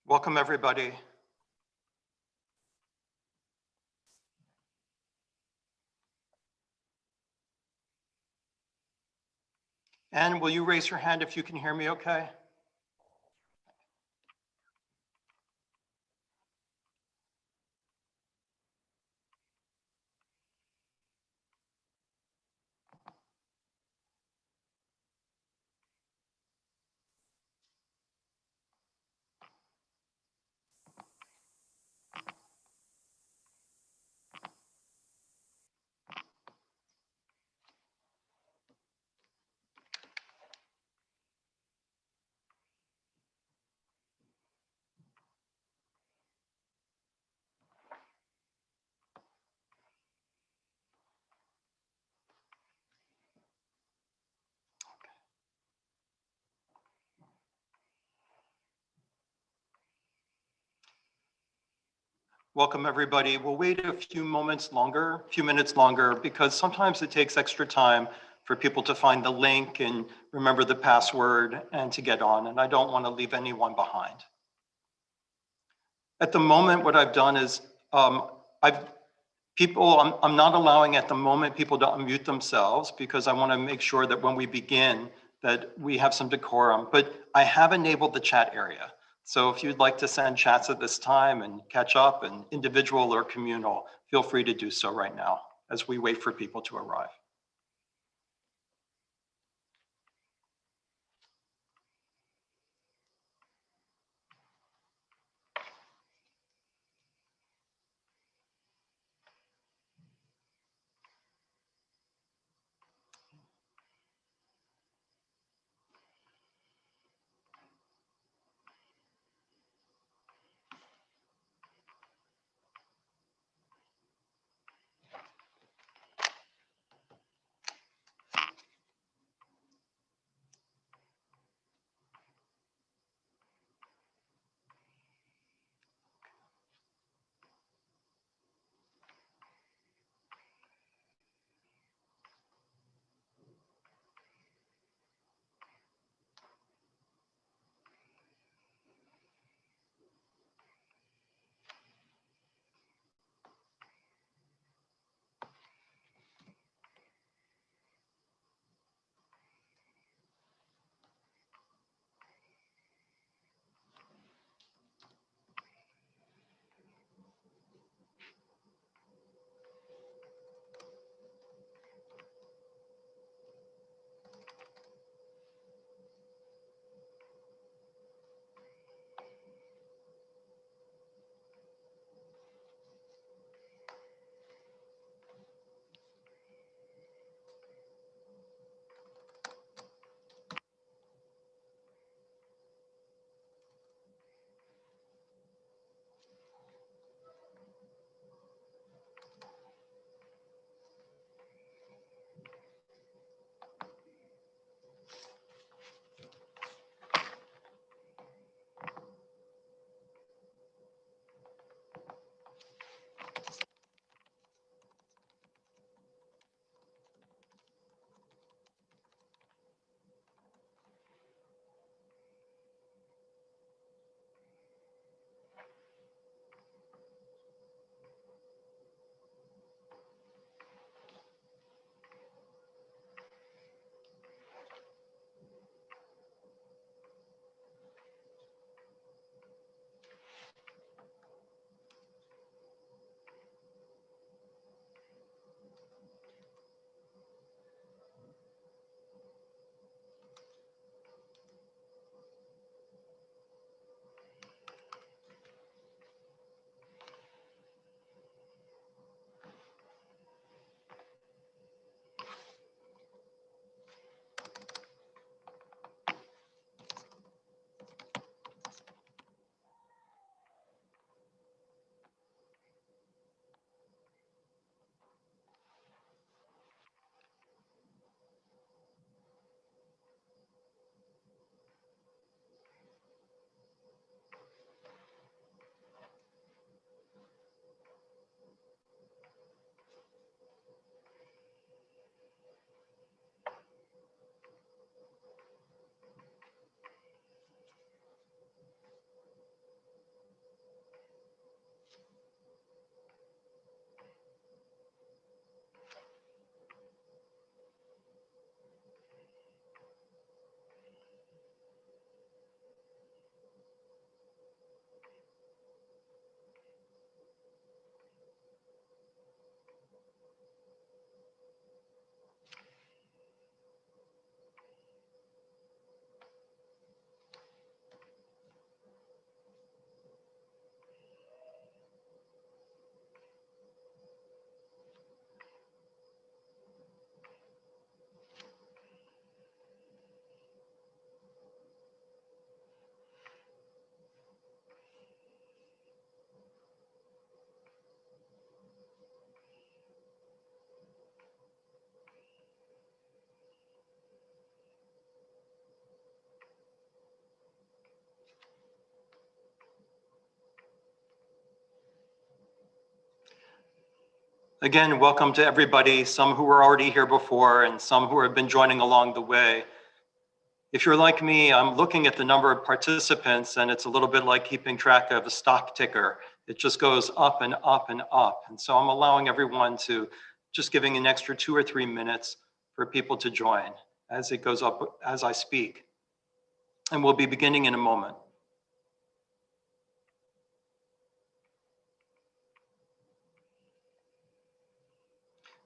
Welcome, everybody. And will you raise your hand if you can hear me okay? Welcome, everybody. We'll wait a few minutes longer, because sometimes it takes extra time for people to find the link and remember the password and to get on, and I don't want to leave anyone behind. At the moment, what I've done is I'm not allowing at the moment people to unmute themselves because I want to make sure that when we begin that we have some decorum, but I have enabled the chat area. So if you'd like to send chats at this time and catch up, and individual or communal, feel free to do so right now as we wait for people to arrive. Again, welcome to everybody, some who were already here before and some who have been joining along the way. If you're like me, I'm looking at the number of participants and it's a little bit like keeping track of a stock ticker. It just goes up and up and up. And so I'm allowing everyone to just giving an extra 2 or 3 minutes for people to join as it goes up as I speak. And we'll be beginning in a moment.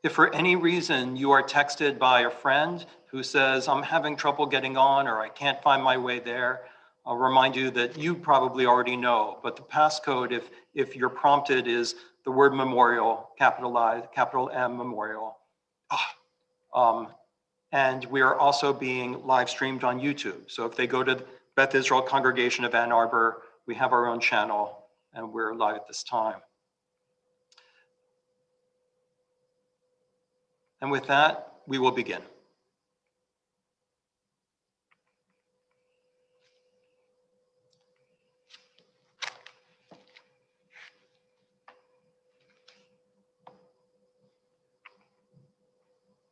If for any reason you are texted by a friend who says, I'm having trouble getting on or I can't find my way there, I'll remind you that you probably already know, but the passcode, if you're prompted, is the word memorial, capital M memorial. And we are also being live streamed on YouTube. So if they go to Beth Israel Congregation of Ann Arbor, we have our own channel and we're live at this time. And with that, we will begin.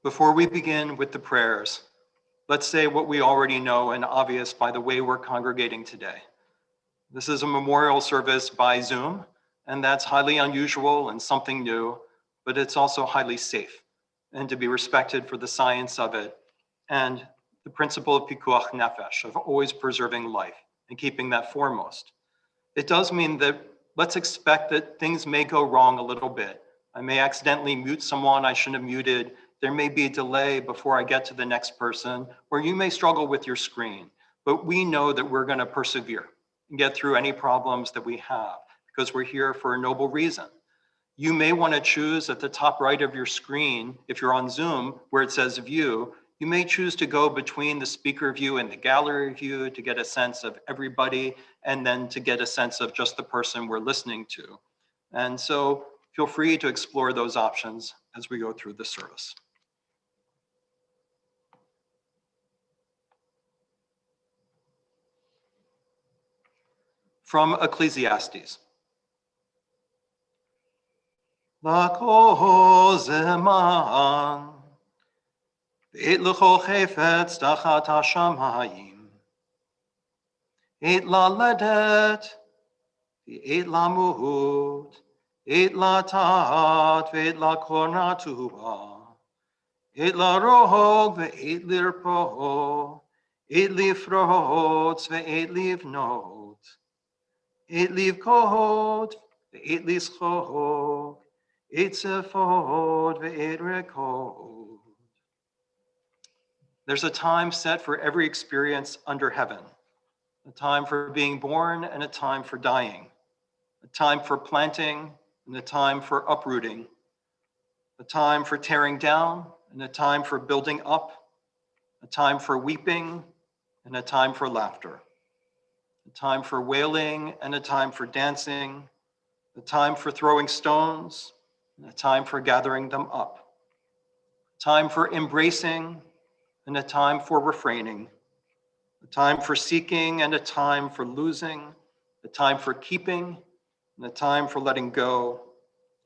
Before we begin with the prayers, let's say what we already know and obvious by the way we're congregating today. This is a memorial service by Zoom, and that's highly unusual and something new, but it's also highly safe and to be respected for the science of it and the principle of pikuach nefesh, of always preserving life and keeping that foremost. It does mean that let's expect that things may go wrong a little bit. I may accidentally mute someone I shouldn't have muted. There may be a delay before I get to the next person, or you may struggle with your screen, but we know that we're going to persevere and get through any problems that we have because we're here for a noble reason. You may want to choose at the top right of your screen, if you're on Zoom, where it says view, you may choose to go between the speaker view and the gallery view to get a sense of everybody and then to get a sense of just the person we're listening to. And so feel free to explore those options as we go through the service. From Ecclesiastes. Lako zeman, v'et l'cho chefetz tachat hashamayim, et laledet, v'et lamut, et latat, v'et lakornatua, et larog, v'et lirpo, et lifrot, v'et livnot, et livkot, v'et lischot, et zephod, v'et rekod. There's a time set for every experience under heaven, a time for being born and a time for dying, a time for planting and a time for uprooting, a time for tearing down and a time for building up, a time for weeping and a time for laughter, a time for wailing and a time for dancing, a time for throwing stones and a time for gathering them up, a time for embracing and a time for refraining, a time for seeking and a time for losing, a time for keeping and a time for letting go,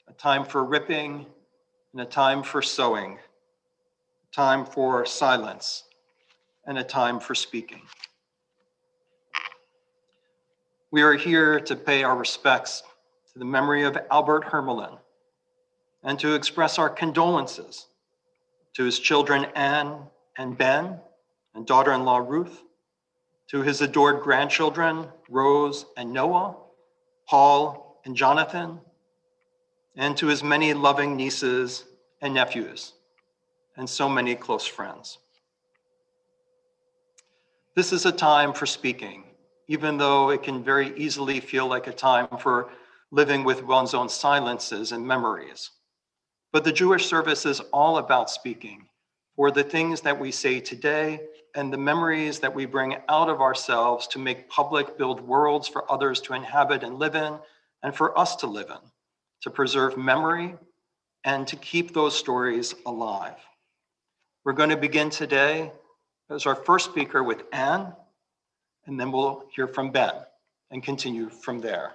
a time for ripping and a time for sowing, a time for silence and a time for speaking. We are here to pay our respects to the memory of Albert Hermalin and to express our condolences to his children Anne and Ben and daughter-in-law Ruth, to his adored grandchildren Rose and Noah, Paul and Jonathan, and to his many loving nieces and nephews, and so many close friends. This is a time for speaking, even though it can very easily feel like a time for living with one's own silences and memories. But the Jewish service is all about speaking, for the things that we say today and the memories that we bring out of ourselves to make public, build worlds for others to inhabit and live in, and for us to live in, to preserve memory and to keep those stories alive. We're going to begin today as our first speaker with Anne, and then we'll hear from Ben and continue from there.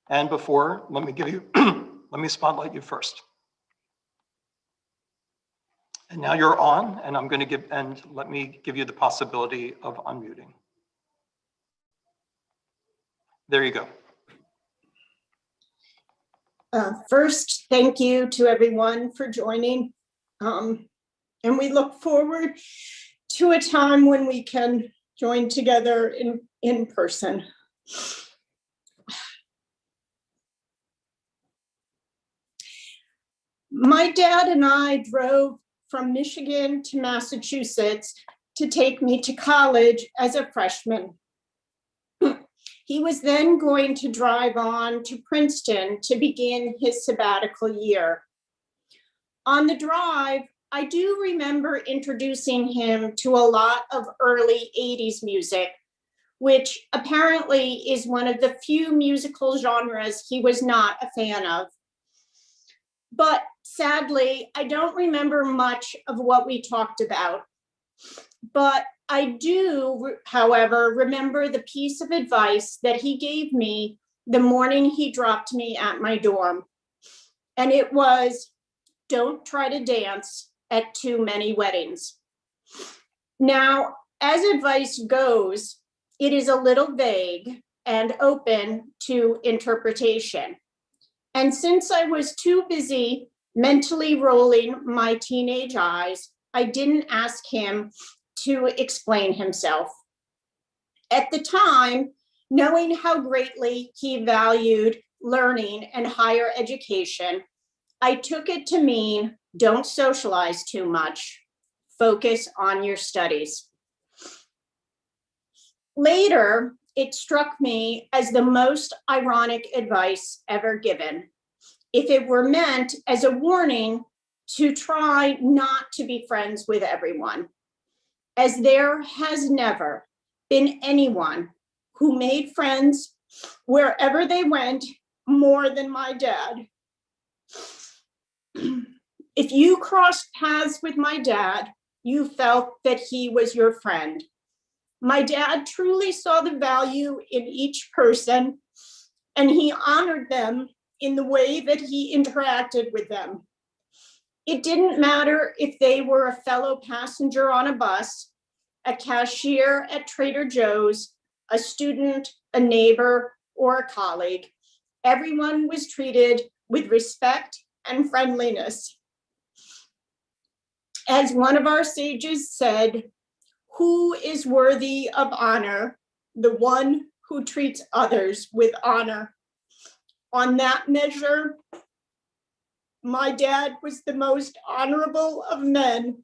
And before, let me spotlight you first. And now you're on, and let me give you the possibility of unmuting. There you go. First, thank you to everyone for joining. And we look forward to a time when we can join together in person. My dad and I drove from Michigan to Massachusetts to take me to college as a freshman. He was then going to drive on to Princeton to begin his sabbatical year. On the drive, I do remember introducing him to a lot of early 80s music, which apparently is one of the few musical genres he was not a fan of. But sadly, I don't remember much of what we talked about. But I do, however, remember the piece of advice that he gave me the morning he dropped me at my dorm. And it was, don't try to dance at too many weddings. Now, as advice goes, it is a little vague and open to interpretation. And since I was too busy mentally rolling my teenage eyes, I didn't ask him to explain himself. At the time, knowing how greatly he valued learning and higher education, I took it to mean don't socialize too much, focus on your studies. Later, it struck me as the most ironic advice ever given, if it were meant as a warning to try not to be friends with everyone, as there has never been anyone who made friends wherever they went more than my dad. If you crossed paths with my dad, you felt that he was your friend. My dad truly saw the value in each person, and he honored them in the way that he interacted with them. It didn't matter if they were a fellow passenger on a bus, a cashier at Trader Joe's, a student, a neighbor, or a colleague. Everyone was treated with respect and friendliness. As one of our sages said, who is worthy of honor? The one who treats others with honor. On that measure, my dad was the most honorable of men.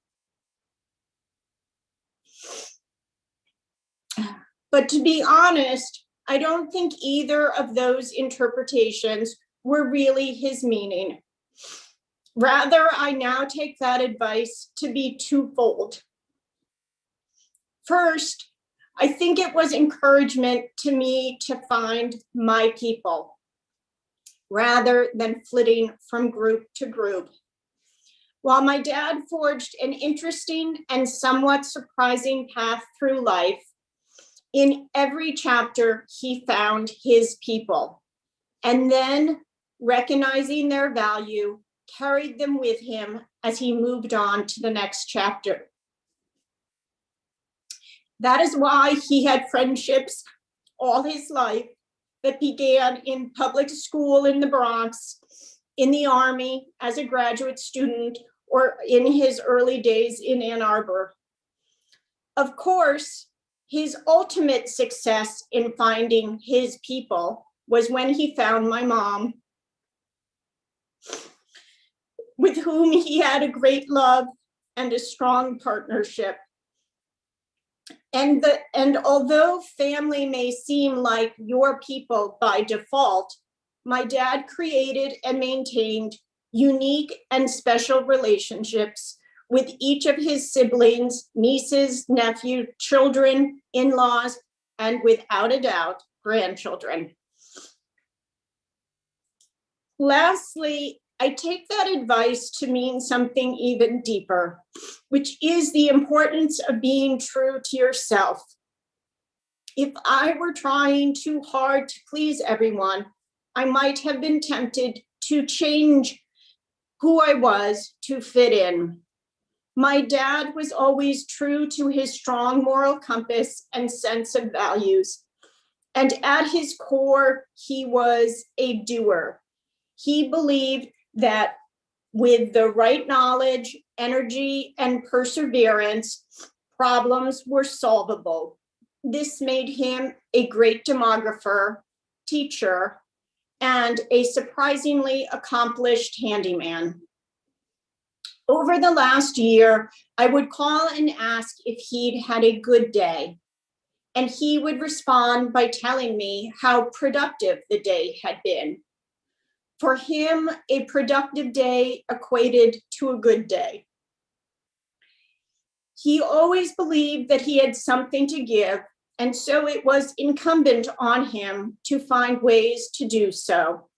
But to be honest, I don't think either of those interpretations were really his meaning. Rather, I now take that advice to be twofold. First, I think it was encouragement to me to find my people, rather than flitting from group to group. While my dad forged an interesting and somewhat surprising path through life, in every chapter he found his people, and then recognizing their value, carried them with him as he moved on to the next chapter. That is why he had friendships all his life that began in public school in the Bronx, in the Army as a graduate student, or in his early days in Ann Arbor. Of course, his ultimate success in finding his people was when he found my mom, with whom he had a great love and a strong partnership. And although family may seem like your people by default, my dad created and maintained unique and special relationships with each of his siblings, nieces, nephews, children, in-laws, and without a doubt, grandchildren. Lastly, I take that advice to mean something even deeper, which is the importance of being true to yourself. If I were trying too hard to please everyone, I might have been tempted to change who I was to fit in. My dad was always true to his strong moral compass and sense of values. And at his core, he was a doer. He believed that with the right knowledge, energy, and perseverance, problems were solvable. This made him a great demographer, teacher, and a surprisingly accomplished handyman. Over the last year, I would call and ask if he'd had a good day, and he would respond by telling me how productive the day had been. For him, a productive day equated to a good day. He always believed that he had something to give, and so it was incumbent on him to find ways to do so.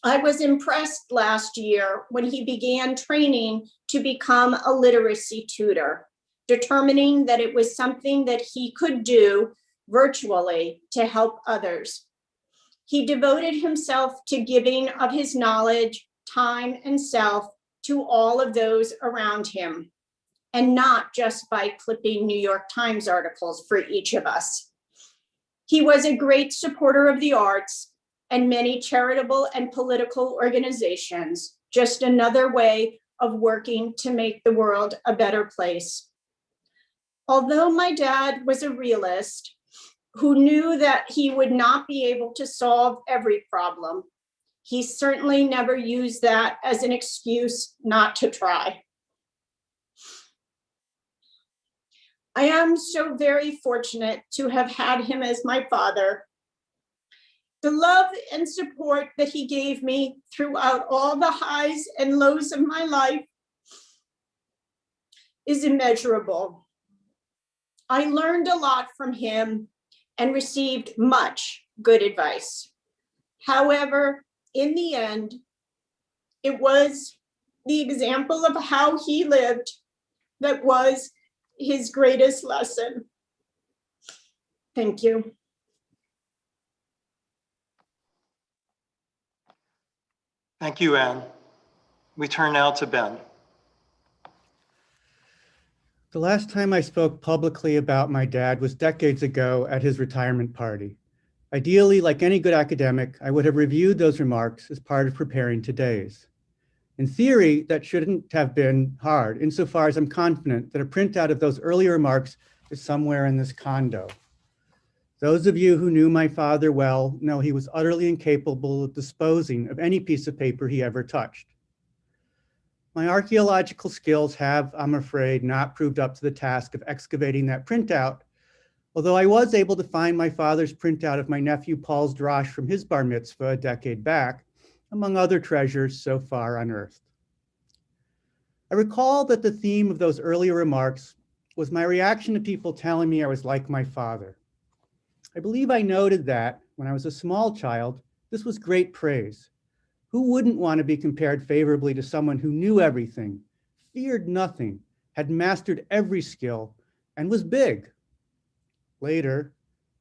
I was impressed last year when he began training to become a literacy tutor, determining that it was something that he could do virtually to help others. He devoted himself to giving of his knowledge, time, and self to all of those around him, and not just by clipping New York Times articles for each of us. He was a great supporter of the arts and many charitable and political organizations, just another way of working to make the world a better place. Although my dad was a realist who knew that he would not be able to solve every problem, he certainly never used that as an excuse not to try. I am so very fortunate to have had him as my father. The love and support that he gave me throughout all the highs and lows of my life is immeasurable. I learned a lot from him and received much good advice. However, in the end, it was the example of how he lived that was his greatest lesson. Thank you. Thank you, Anne. We turn now to Ben. The last time I spoke publicly about my dad was decades ago at his retirement party. Ideally, like any good academic, I would have reviewed those remarks as part of preparing today's. In theory, that shouldn't have been hard, insofar as I'm confident that a printout of those earlier remarks is somewhere in this condo. Those of you who knew my father well know he was utterly incapable of disposing of any piece of paper he ever touched. My archaeological skills have, I'm afraid, not proved up to the task of excavating that printout, although I was able to find my father's printout of my nephew Paul's drash from his bar mitzvah a decade back, among other treasures so far unearthed. I recall that the theme of those earlier remarks was my reaction to people telling me I was like my father. I believe I noted that, when I was a small child, this was great praise. Who wouldn't want to be compared favorably to someone who knew everything, feared nothing, had mastered every skill, and was big? Later,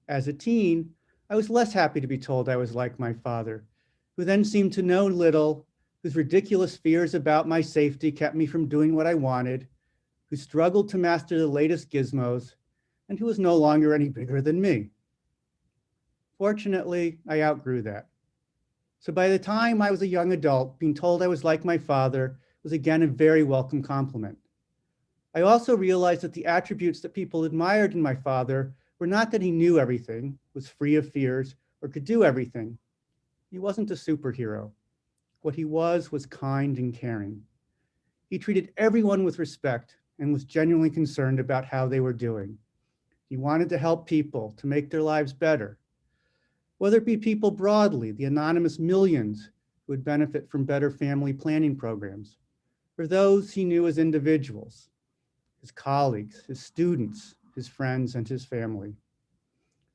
as a teen, I was less happy to be told I was like my father, who then seemed to know little, whose ridiculous fears about my safety kept me from doing what I wanted, who struggled to master the latest gizmos, and who was no longer any bigger than me. Fortunately, I outgrew that. So by the time I was a young adult, being told I was like my father was again a very welcome compliment. I also realized that the attributes that people admired in my father were not that he knew everything, was free of fears, or could do everything. He wasn't a superhero. What he was kind and caring. He treated everyone with respect and was genuinely concerned about how they were doing. He wanted to help people, to make their lives better. Whether it be people broadly, the anonymous millions who would benefit from better family planning programs, or those he knew as individuals, his colleagues, his students, his friends, and his family.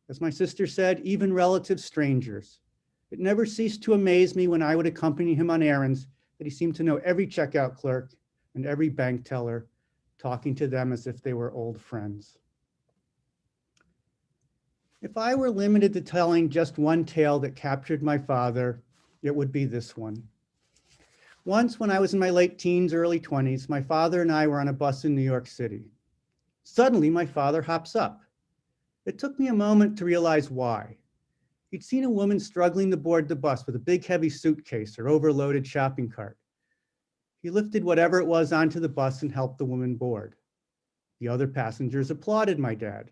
As my sister said, even relative strangers. It never ceased to amaze me when I would accompany him on errands that he seemed to know every checkout clerk and every bank teller, talking to them as if they were old friends. If I were limited to telling just one tale that captured my father, it would be this one. Once when I was in my late teens, early 20s, my father and I were on a bus in New York City. Suddenly, my father hops up. It took me a moment to realize why. He'd seen a woman struggling to board the bus with a big heavy suitcase or overloaded shopping cart. He lifted whatever it was onto the bus and helped the woman board. The other passengers applauded my dad.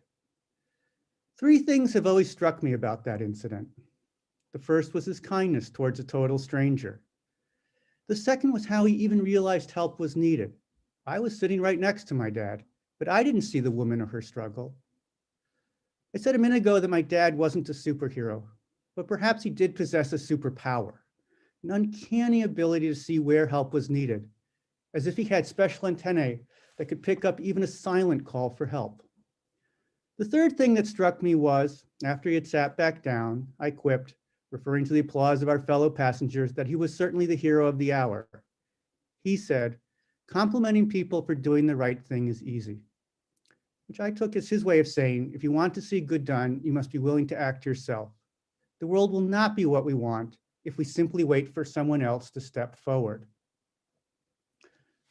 Three things have always struck me about that incident. The first was his kindness towards a total stranger. The second was how he even realized help was needed. I was sitting right next to my dad, but I didn't see the woman or her struggle. I said a minute ago that my dad wasn't a superhero, but perhaps he did possess a superpower, an uncanny ability to see where help was needed, as if he had special antennae that could pick up even a silent call for help. The third thing that struck me was, after he had sat back down, I quipped, referring to the applause of our fellow passengers, that he was certainly the hero of the hour. He said, "Complimenting people for doing the right thing is easy," which I took as his way of saying, if you want to see good done, you must be willing to act yourself. The world will not be what we want if we simply wait for someone else to step forward.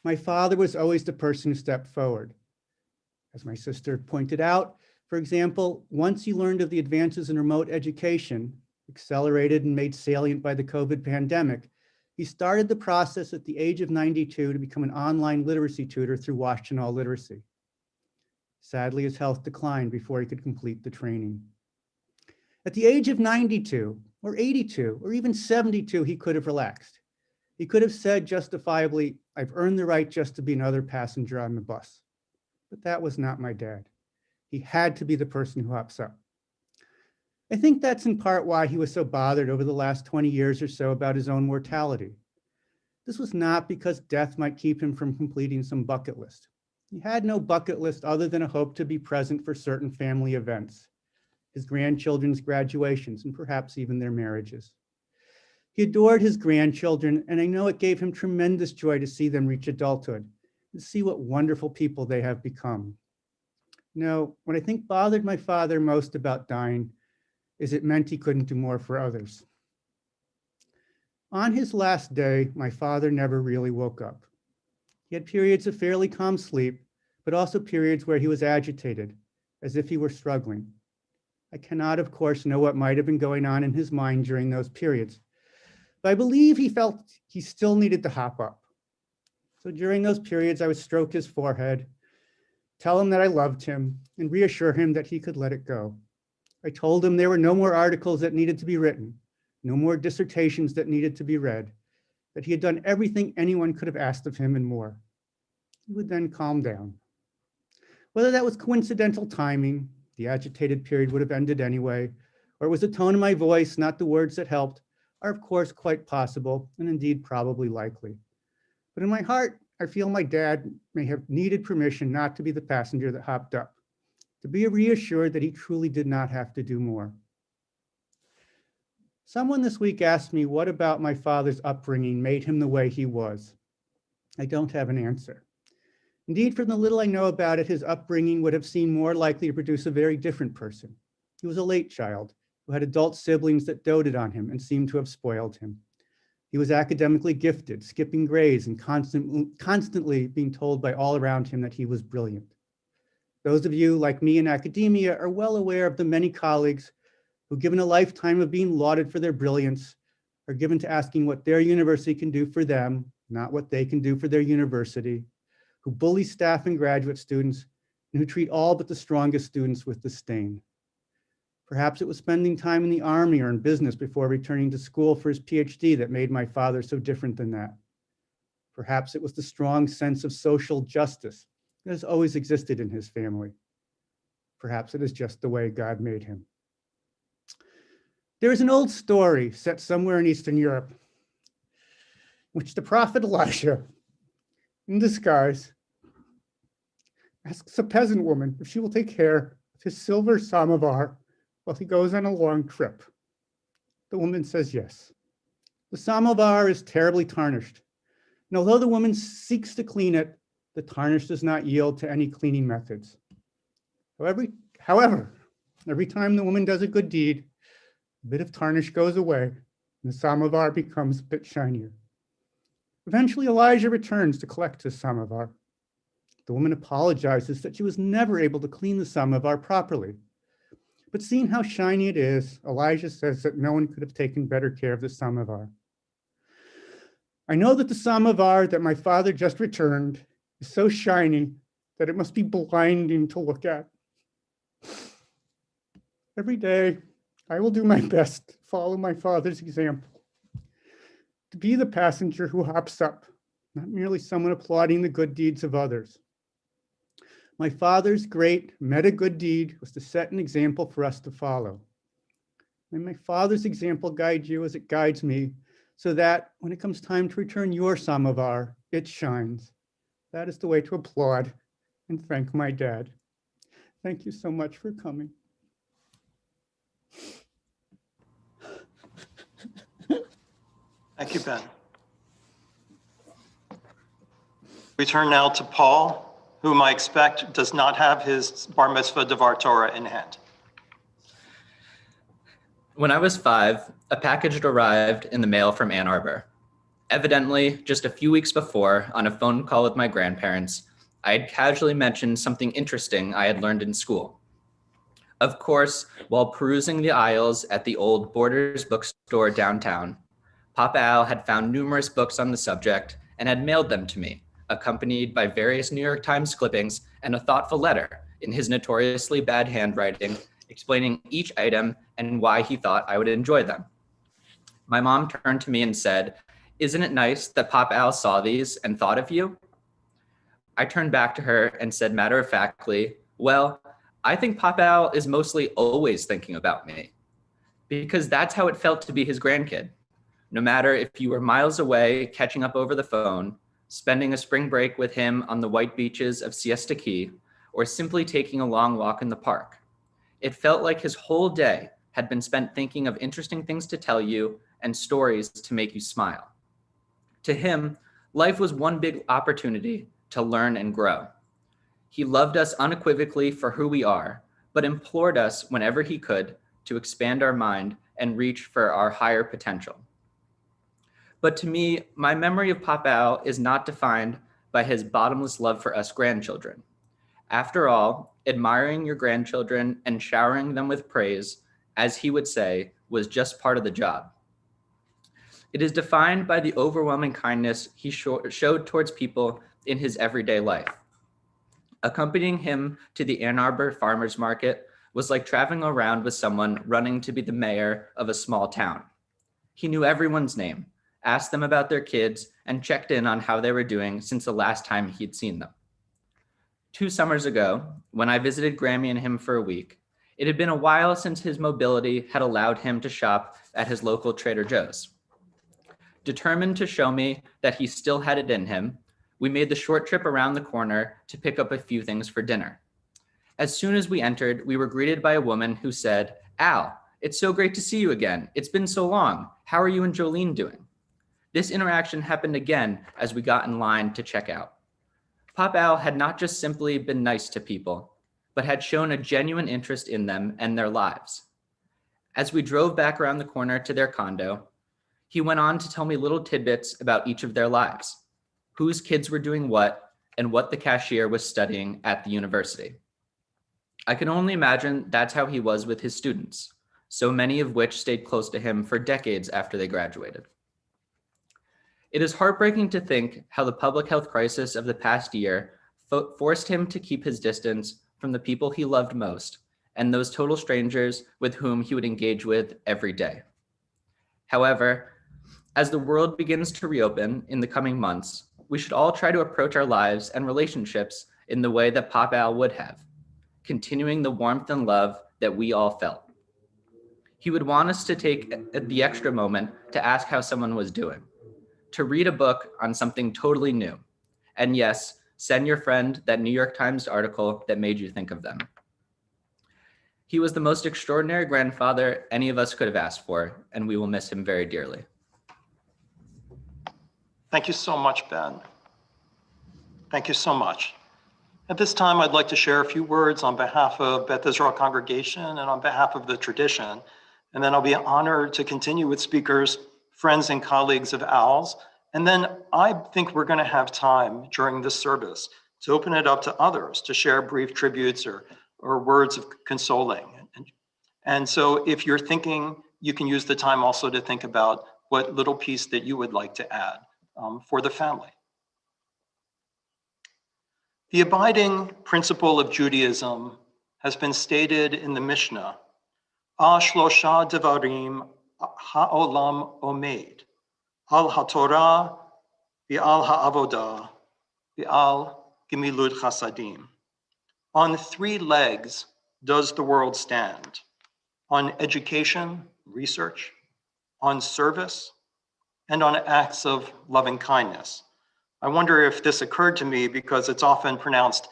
My father was always the person who stepped forward. As my sister pointed out, for example, once he learned of the advances in remote education, accelerated and made salient by the COVID pandemic, he started the process at the age of 92 to become an online literacy tutor through Washington All Literacy. Sadly, his health declined before he could complete the training. At the age of 92 or 82 or even 72, he could have relaxed. He could have said justifiably, "I've earned the right just to be another passenger on the bus." But that was not my dad. He had to be the person who hops up. I think that's in part why he was so bothered over the last 20 years or so about his own mortality. This was not because death might keep him from completing some bucket list. He had no bucket list other than a hope to be present for certain family events, his grandchildren's graduations, and perhaps even their marriages. He adored his grandchildren, and I know it gave him tremendous joy to see them reach adulthood, and see what wonderful people they have become. No, what I think bothered my father most about dying is it meant he couldn't do more for others. On his last day, my father never really woke up. He had periods of fairly calm sleep, but also periods where he was agitated, as if he were struggling. I cannot, of course, know what might have been going on in his mind during those periods, but I believe he felt he still needed to hop up. So during those periods, I would stroke his forehead, tell him that I loved him, and reassure him that he could let it go. I told him there were no more articles that needed to be written, no more dissertations that needed to be read, that he had done everything anyone could have asked of him and more. He would then calm down. Whether that was coincidental timing, the agitated period would have ended anyway, or it was the tone of my voice, not the words that helped, are of course quite possible, and indeed probably likely. But in my heart, I feel my dad may have needed permission not to be the passenger that hopped up, to be reassured that he truly did not have to do more. Someone this week asked me what about my father's upbringing made him the way he was. I don't have an answer. Indeed, from the little I know about it, his upbringing would have seemed more likely to produce a very different person. He was a late child who had adult siblings that doted on him and seemed to have spoiled him. He was academically gifted, skipping grades and constantly being told by all around him that he was brilliant. Those of you like me in academia are well aware of the many colleagues who, given a lifetime of being lauded for their brilliance, are given to asking what their university can do for them, not what they can do for their university, who bully staff and graduate students, and who treat all but the strongest students with disdain. Perhaps it was spending time in the army or in business before returning to school for his PhD that made my father so different than that. Perhaps it was the strong sense of social justice that has always existed in his family. Perhaps it is just the way God made him. There is an old story set somewhere in Eastern Europe, which the prophet Elisha, in disguise, asks a peasant woman if she will take care of his silver samovar while he goes on a long trip. The woman says yes. The samovar is terribly tarnished, and although the woman seeks to clean it, the tarnish does not yield to any cleaning methods. However, every time the woman does a good deed, a bit of tarnish goes away, and the samovar becomes a bit shinier. Eventually, Elijah returns to collect his samovar. The woman apologizes that she was never able to clean the samovar properly. But seeing how shiny it is, Elijah says that no one could have taken better care of the samovar. I know that the samovar that my father just returned is so shiny that it must be blinding to look at. Every day, I will do my best to follow my father's example, to be the passenger who hops up, not merely someone applauding the good deeds of others. My father's great meta good deed was to set an example for us to follow. May my father's example guide you as it guides me, so that when it comes time to return your samovar, it shines. That is the way to applaud and thank my dad. Thank you so much for coming. Thank you, Ben. We turn now to Paul, whom I expect does not have his bar mitzvah devar Torah in hand. When I was 5, a package had arrived in the mail from Ann Arbor. Evidently, just a few weeks before, on a phone call with my grandparents, I had casually mentioned something interesting I had learned in school. Of course, while perusing the aisles at the old Borders bookstore downtown, Papa Al had found numerous books on the subject and had mailed them to me, accompanied by various New York Times clippings and a thoughtful letter in his notoriously bad handwriting, explaining each item and why he thought I would enjoy them. My mom turned to me and said, "Isn't it nice that Papa Al saw these and thought of you?" I turned back to her and said matter-of-factly, "Well, I think Papa Al is mostly always thinking about me," because that's how it felt to be his grandkid. No matter if you were miles away catching up over the phone, spending a spring break with him on the white beaches of Siesta Key, or simply taking a long walk in the park. It felt like his whole day had been spent thinking of interesting things to tell you and stories to make you smile. To him, life was one big opportunity to learn and grow. He loved us unequivocally for who we are, but implored us whenever he could to expand our mind and reach for our higher potential. But to me, my memory of Papa Al is not defined by his bottomless love for us grandchildren. After all, admiring your grandchildren and showering them with praise, as he would say, was just part of the job. It is defined by the overwhelming kindness he showed towards people in his everyday life. Accompanying him to the Ann Arbor Farmers Market was like traveling around with someone running to be the mayor of a small town. He knew everyone's name, asked them about their kids, and checked in on how they were doing since the last time he'd seen them. 2 summers ago, when I visited Grammy and him for a week, it had been a while since his mobility had allowed him to shop at his local Trader Joe's. Determined to show me that he still had it in him, we made the short trip around the corner to pick up a few things for dinner. As soon as we entered, we were greeted by a woman who said, "Al, it's so great to see you again. It's been so long. How are you and Jolene doing?" This interaction happened again as we got in line to check out. Papa Al had not just simply been nice to people, but had shown a genuine interest in them and their lives. As we drove back around the corner to their condo, he went on to tell me little tidbits about each of their lives, whose kids were doing what, and what the cashier was studying at the university. I can only imagine that's how he was with his students, so many of which stayed close to him for decades after they graduated. It is heartbreaking to think how the public health crisis of the past year forced him to keep his distance from the people he loved most and those total strangers with whom he would engage with every day. However, as the world begins to reopen in the coming months, we should all try to approach our lives and relationships in the way that Papa Al would have, continuing the warmth and love that we all felt. He would want us to take the extra moment to ask how someone was doing, to read a book on something totally new, and yes, send your friend that New York Times article that made you think of them. He was the most extraordinary grandfather any of us could have asked for, and we will miss him very dearly. Thank you so much, Ben. Thank you so much. At this time, I'd like to share a few words on behalf of Beth Israel congregation and on behalf of the tradition. And then I'll be honored to continue with speakers, friends and colleagues of Al's, And then I think we're going to have time during this service to open it up to others to share brief tributes or words of consoling. And so if you're thinking, you can use the time also to think about what little piece that you would like to add for the family. The abiding principle of Judaism has been stated in the Mishnah, Shlosha devarim ha'olam omed, al ha'torah, v'al ha'avodah, v'al gemilut chasadim. On 3 legs does the world stand: on education, research, on service, and on acts of loving kindness. I wonder if this occurred to me because it's often pronounced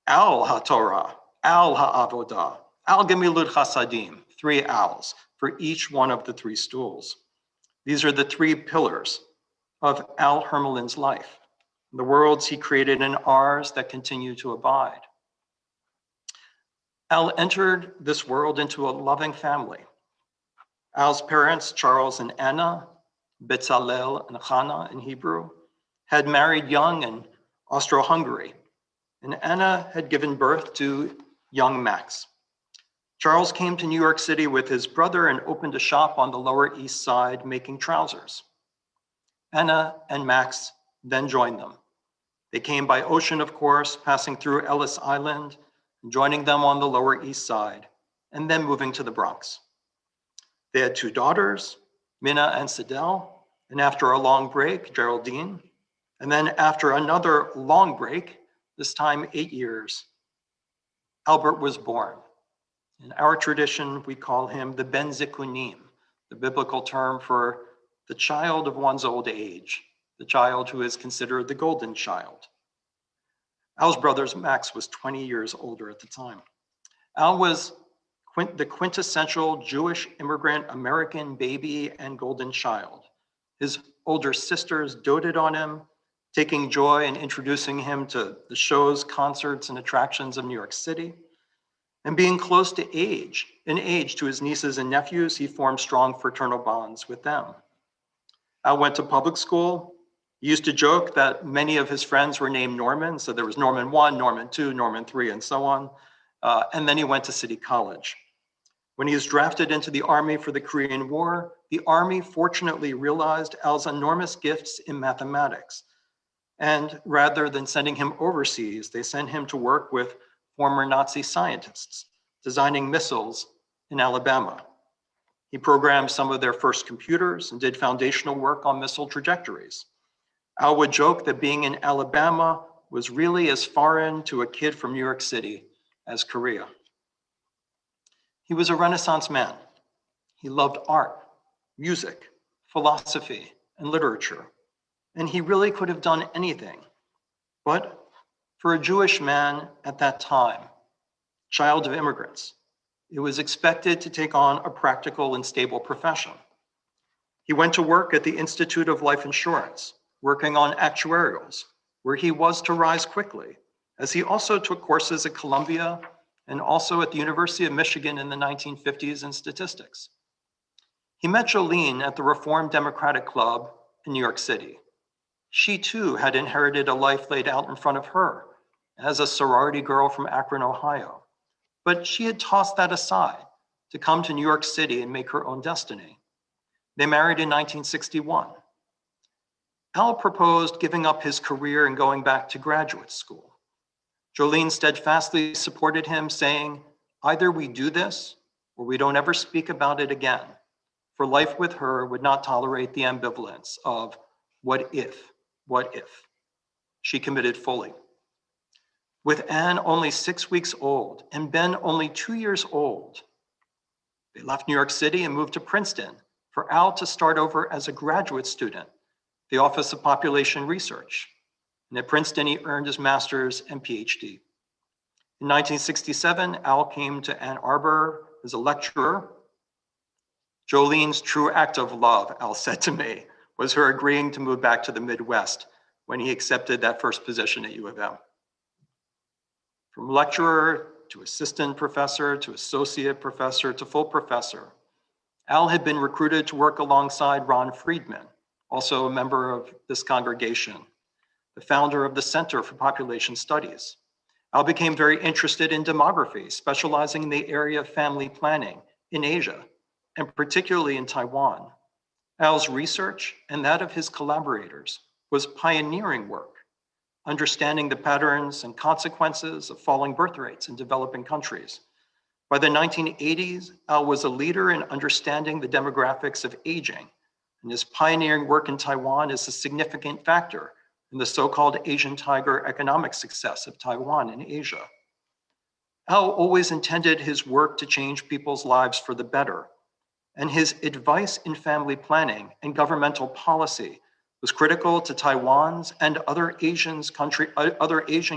al haTorah, al ha'avodah, al gemilut chasadim, 3 owls for each one of the 3 stools. These are the 3 pillars of Al Hermalin's life, the worlds he created and ours that continue to abide. Al entered this world into a loving family. Al's parents, Charles and Anna, Betzalel and Chana in Hebrew, had married young in Austro-Hungary, and Anna had given birth to young Max. Charles came to New York City with his brother and opened a shop on the Lower East Side making trousers. Anna and Max then joined them. They came by ocean, of course, passing through Ellis Island, joining them on the Lower East Side, and then moving to the Bronx. They had 2 daughters, Minna and Sidel, and after a long break, Geraldine, and then after another long break, this time 8 years, Albert was born. In our tradition, we call him the Ben Zikunim, the biblical term for the child of one's old age, the child who is considered the golden child. Al's brother Max was 20 years older at the time. Al was the quintessential Jewish immigrant American baby and golden child. His older sisters doted on him, taking joy in introducing him to the shows, concerts, and attractions of New York City. And being close to age to his nieces and nephews, he formed strong fraternal bonds with them. Al went to public school. He used to joke that many of his friends were named Norman, so there was Norman 1, Norman 2, Norman 3, and so on. And then he went to City College. When he was drafted into the Army for the Korean War, the Army fortunately realized Al's enormous gifts in mathematics. And rather than sending him overseas, they sent him to work with former Nazi scientists, designing missiles in Alabama. He programmed some of their first computers and did foundational work on missile trajectories. Al would joke that being in Alabama was really as foreign to a kid from New York City as Korea. He was a Renaissance man. He loved art, music, philosophy, and literature. And he really could have done anything. But for a Jewish man at that time, child of immigrants, it was expected to take on a practical and stable profession. He went to work at the Institute of Life Insurance, working on actuarials, where he was to rise quickly, as he also took courses at Columbia and also at the University of Michigan in the 1950s in statistics. He met Jolene at the Reformed Democratic Club in New York City. She too had inherited a life laid out in front of her as a sorority girl from Akron, Ohio. But she had tossed that aside to come to New York City and make her own destiny. They married in 1961. Al proposed giving up his career and going back to graduate school. Jolene steadfastly supported him, saying, either we do this or we don't ever speak about it again, for life with her would not tolerate the ambivalence of what if, what if. She committed fully. With Anne only 6 weeks old and Ben only 2 years old, they left New York City and moved to Princeton for Al to start over as a graduate student, the Office of Population Research. And at Princeton, he earned his master's and PhD. In 1967, Al came to Ann Arbor as a lecturer. Jolene's true act of love, Al said to me, was her agreeing to move back to the Midwest when he accepted that first position at U of M. From lecturer to assistant professor to associate professor to full professor, Al had been recruited to work alongside Ron Friedman, also a member of this congregation, the founder of the Center for Population Studies. Al became very interested in demography, specializing in the area of family planning in Asia, and particularly in Taiwan. Al's research and that of his collaborators was pioneering work, understanding the patterns and consequences of falling birth rates in developing countries. By the 1980s, Al was a leader in understanding the demographics of aging, and his pioneering work in Taiwan is a significant factor in the so-called Asian tiger economic success of Taiwan in Asia. Al always intended his work to change people's lives for the better, and his advice in family planning and governmental policy was critical to Taiwan's and other Asian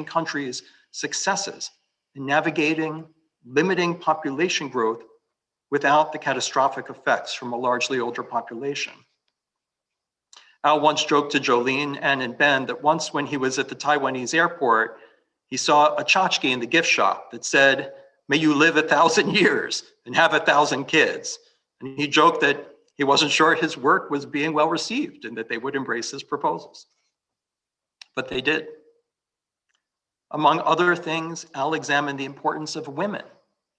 countries' successes in navigating limiting population growth without the catastrophic effects from a largely older population. Al once joked to Jolene, Anne, and Ben that once when he was at the Taiwanese airport, he saw a tchotchke in the gift shop that said, "May you live 1,000 years and have 1,000 kids." And he joked that he wasn't sure his work was being well received and that they would embrace his proposals. But they did. Among other things, Al examined the importance of women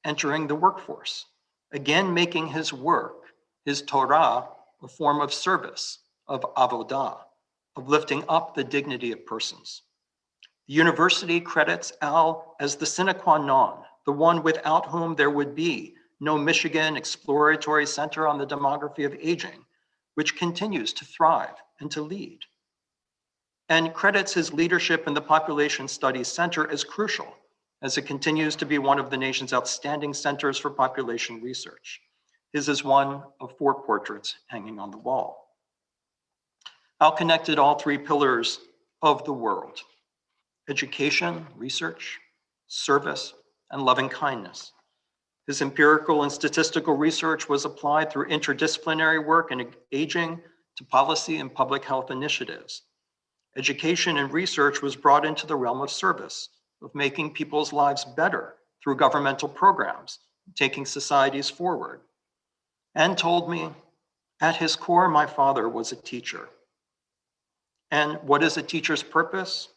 entering the workforce, again making his work, his Torah, a form of service, of avodah, of lifting up the dignity of persons. The university credits Al as the sine qua non, the one without whom there would be no Michigan Exploratory Center on the Demography of Aging, which continues to thrive and to lead. And credits his leadership in the Population Studies Center as crucial, as it continues to be one of the nation's outstanding centers for population research. His is one of 4 portraits hanging on the wall. Al connected all 3 pillars of the world: education, research, service, and loving kindness. His empirical and statistical research was applied through interdisciplinary work in aging to policy and public health initiatives. Education and research was brought into the realm of service, of making people's lives better through governmental programs, taking societies forward. And told me, at his core, my father was a teacher. And what is a teacher's purpose?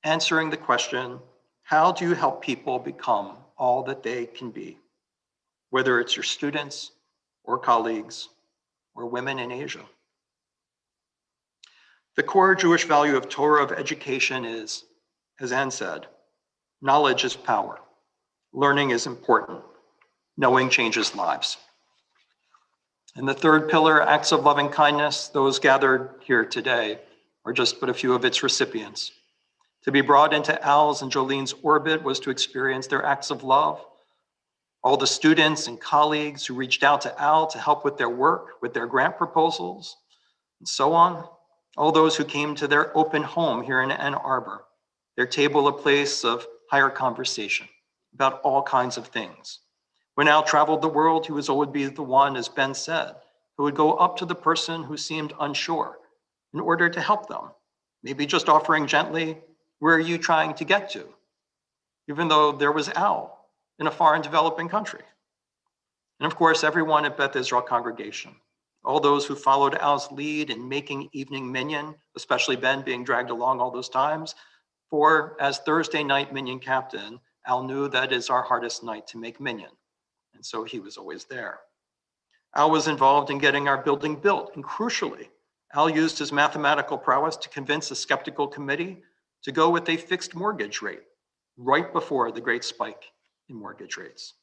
Answering the question, how do you help people become all that they can be? Whether it's your students or colleagues or women in Asia. The core Jewish value of Torah of education is, as Anne said, knowledge is power. Learning is important. Knowing changes lives. And the 3rd pillar, acts of loving kindness, those gathered here today are just but a few of its recipients. To be brought into Al's and Jolene's orbit was to experience their acts of love. All the students and colleagues who reached out to Al to help with their work, with their grant proposals, and so on. All those who came to their open home here in Ann Arbor, their table a place of higher conversation about all kinds of things. When Al traveled the world, he was always be the one, as Ben said, who would go up to the person who seemed unsure in order to help them, maybe just offering gently, "Where are you trying to get to?" Even though there was Al in a foreign developing country. And of course, everyone at Beth Israel congregation, all those who followed Al's lead in making evening minyan, especially Ben being dragged along all those times, for as Thursday night minyan captain, Al knew that is our hardest night to make minyan. And so he was always there. Al was involved in getting our building built, and crucially, Al used his mathematical prowess to convince a skeptical committee to go with a fixed mortgage rate right before the great spike in mortgage rates.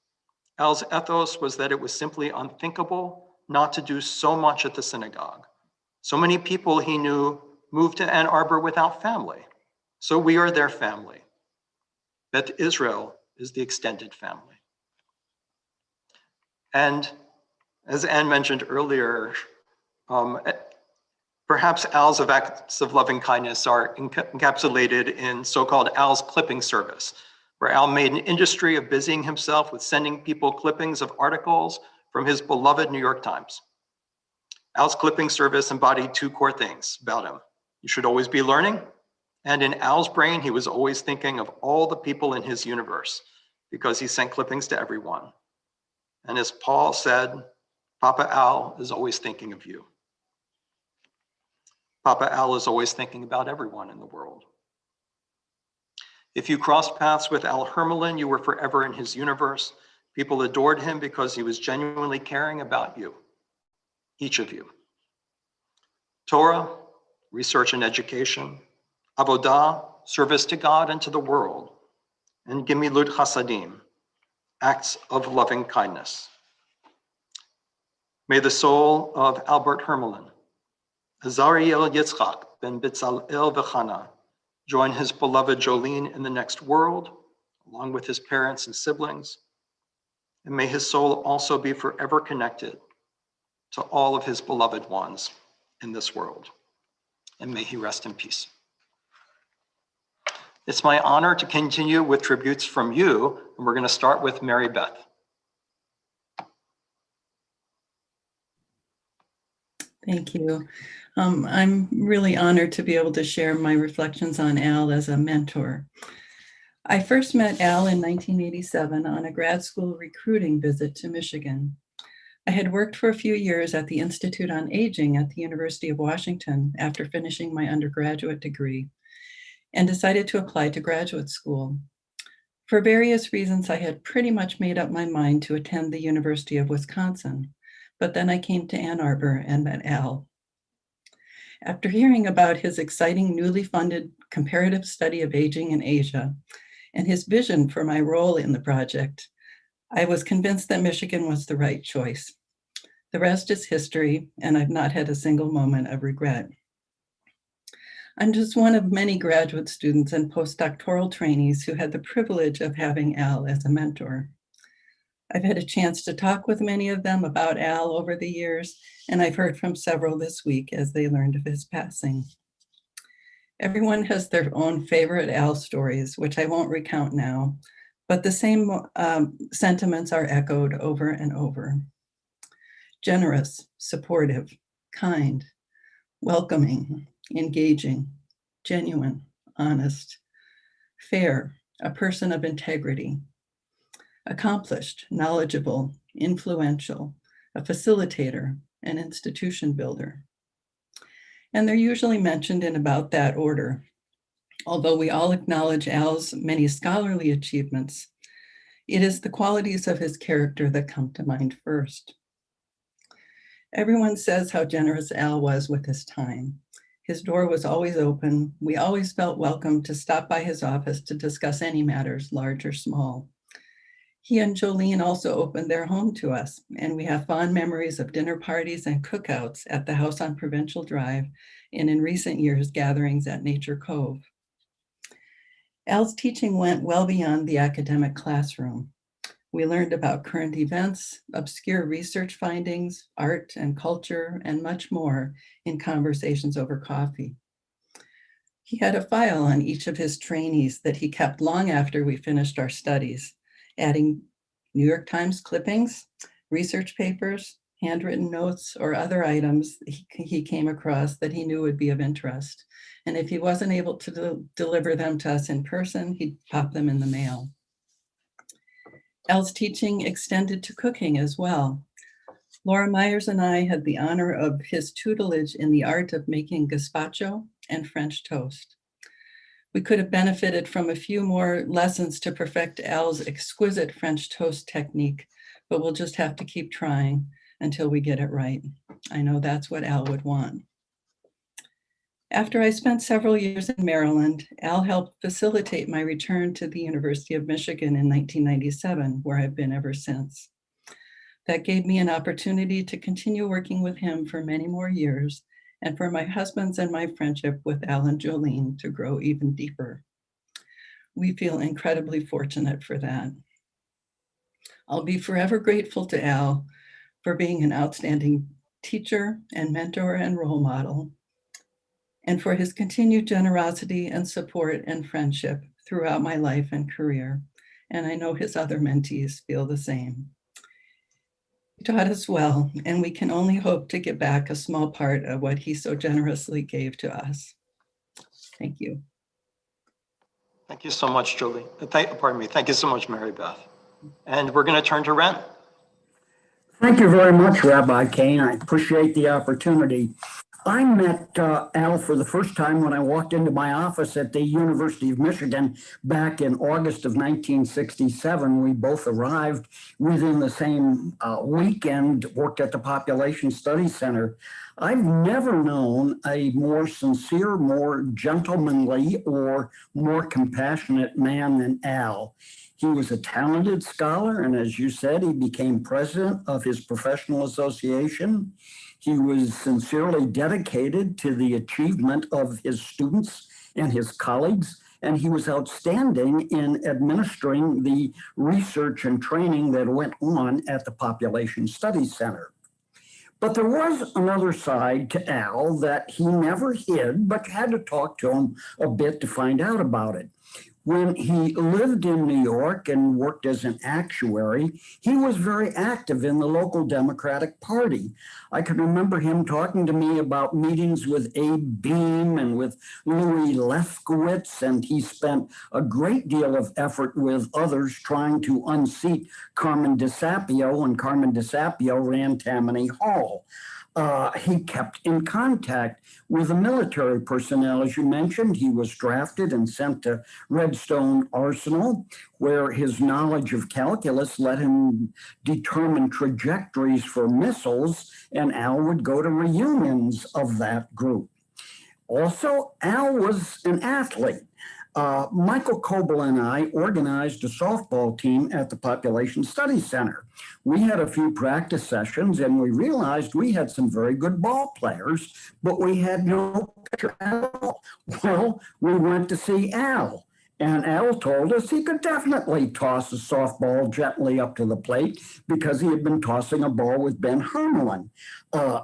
Al's ethos was that it was simply unthinkable not to do so much at the synagogue. So many people he knew moved to Ann Arbor without family, so we are their family. Beth Israel is the extended family. And as Anne mentioned earlier, perhaps Al's acts of loving kindness are encapsulated in so-called Al's clipping service, where Al made an industry of busying himself with sending people clippings of articles from his beloved New York Times. Al's clipping service embodied 2 core things about him. You should always be learning, and in Al's brain, he was always thinking of all the people in his universe because he sent clippings to everyone. And as Paul said, Papa Al is always thinking of you. Papa Al is always thinking about everyone in the world. If you crossed paths with Al Hermalin, you were forever in his universe. People adored him because he was genuinely caring about you, each of you. Torah, research and education. Avodah, service to God and to the world. And Gemilut Chasadim, acts of loving kindness. May the soul of Albert Hermalin, Azariel Yitzchak ben Bitzalel V'Chana, join his beloved Jolene in the next world, along with his parents and siblings. And may his soul also be forever connected to all of his beloved ones in this world. And may he rest in peace. It's my honor to continue with tributes from you, and we're going to start with Mary Beth. Thank you. I'm really honored to be able to share my reflections on Al as a mentor. I first met Al in 1987 on a grad school recruiting visit to Michigan. I had worked for a few years at the Institute on Aging at the University of Washington after finishing my undergraduate degree and decided to apply to graduate school. For various reasons, I had pretty much made up my mind to attend the University of Wisconsin, but then I came to Ann Arbor and met Al. After hearing about his exciting newly funded comparative study of aging in Asia and his vision for my role in the project, I was convinced that Michigan was the right choice. The rest is history, and I've not had a single moment of regret. I'm just one of many graduate students and postdoctoral trainees who had the privilege of having Al as a mentor. I've had a chance to talk with many of them about Al over the years, and I've heard from several this week as they learned of his passing. Everyone has their own favorite Al stories, which I won't recount now, but the same sentiments are echoed over and over. Generous, supportive, kind, welcoming, engaging, genuine, honest, fair, a person of integrity, accomplished, knowledgeable, influential, a facilitator, an institution builder. And they're usually mentioned in about that order. Although we all acknowledge Al's many scholarly achievements, it is the qualities of his character that come to mind first. Everyone says how generous Al was with his time. His door was always open. We always felt welcome to stop by his office to discuss any matters, large or small. He and Jolene also opened their home to us, and we have fond memories of dinner parties and cookouts at the house on Provincial Drive, and in recent years, gatherings at Nature Cove. Al's teaching went well beyond the academic classroom. We learned about current events, obscure research findings, art and culture, and much more in conversations over coffee. He had a file on each of his trainees that he kept long after we finished our studies, adding New York Times clippings, research papers, handwritten notes, or other items he came across that he knew would be of interest. And if he wasn't able to deliver them to us in person, he'd pop them in the mail. Al's teaching extended to cooking as well. Laura Myers and I had the honor of his tutelage in the art of making gazpacho and French toast. We could have benefited from a few more lessons to perfect Al's exquisite French toast technique, but we'll just have to keep trying until we get it right. I know that's what Al would want. After I spent several years in Maryland, Al helped facilitate my return to the University of Michigan in 1997, where I've been ever since. That gave me an opportunity to continue working with him for many more years, and for my husband's and my friendship with Al and Jolene to grow even deeper. We feel incredibly fortunate for that. I'll be forever grateful to Al for being an outstanding teacher and mentor and role model, and for his continued generosity and support and friendship throughout my life and career. And I know his other mentees feel the same. He taught us well, and we can only hope to get back a small part of what he so generously gave to us. Thank you. Thank you so much, Julie. Thank you so much, Mary Beth. And we're going to turn to Ren. Thank you very much, Rabbi Kane. I appreciate the opportunity. I met Al for the first time when I walked into my office at the University of Michigan back in August of 1967. We both arrived within the same weekend, worked at the Population Studies Center. I've never known a more sincere, more gentlemanly, or more compassionate man than Al. He was a talented scholar, and as you said, he became president of his professional association. He was sincerely dedicated to the achievement of his students and his colleagues, and he was outstanding in administering the research and training that went on at the Population Studies Center. But there was another side to Al that he never hid, but had to talk to him a bit to find out about it. When he lived in New York and worked as an actuary, he was very active in the local Democratic Party. I can remember him talking to me about meetings with Abe Beame and with Louis Lefkowitz, and he spent a great deal of effort with others trying to unseat Carmen DeSapio when Carmen DeSapio ran Tammany Hall. He kept in contact with the military personnel. As you mentioned, he was drafted and sent to Redstone Arsenal, where his knowledge of calculus let him determine trajectories for missiles, and Al would go to reunions of that group. Also, Al was an athlete. Michael Coble and I organized a softball team at the Population Studies Center. We had a few practice sessions and we realized we had some very good ball players, but we had no pitcher at all. Well, we went to see Al. And Al told us he could definitely toss a softball gently up to the plate because he had been tossing a ball with Ben Hermalin.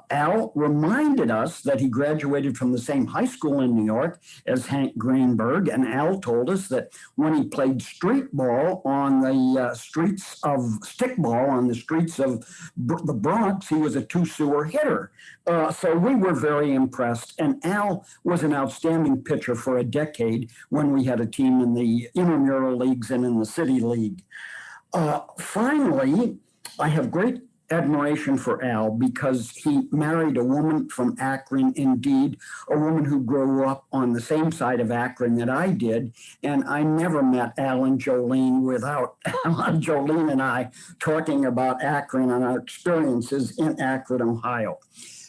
Al reminded us that he graduated from the same high school in New York as Hank Greenberg, and Al told us that when he played street ball on the streets of stickball on the streets of the Bronx, he was a two-sewer hitter. So we were very impressed, and Al was an outstanding pitcher for a decade when we had a team in the intramural leagues and in the city league. Finally, I have great admiration for Al because he married a woman from Akron, indeed, a woman who grew up on the same side of Akron that I did. And I never met Al and Jolene without Jolene and I talking about Akron and our experiences in Akron, Ohio.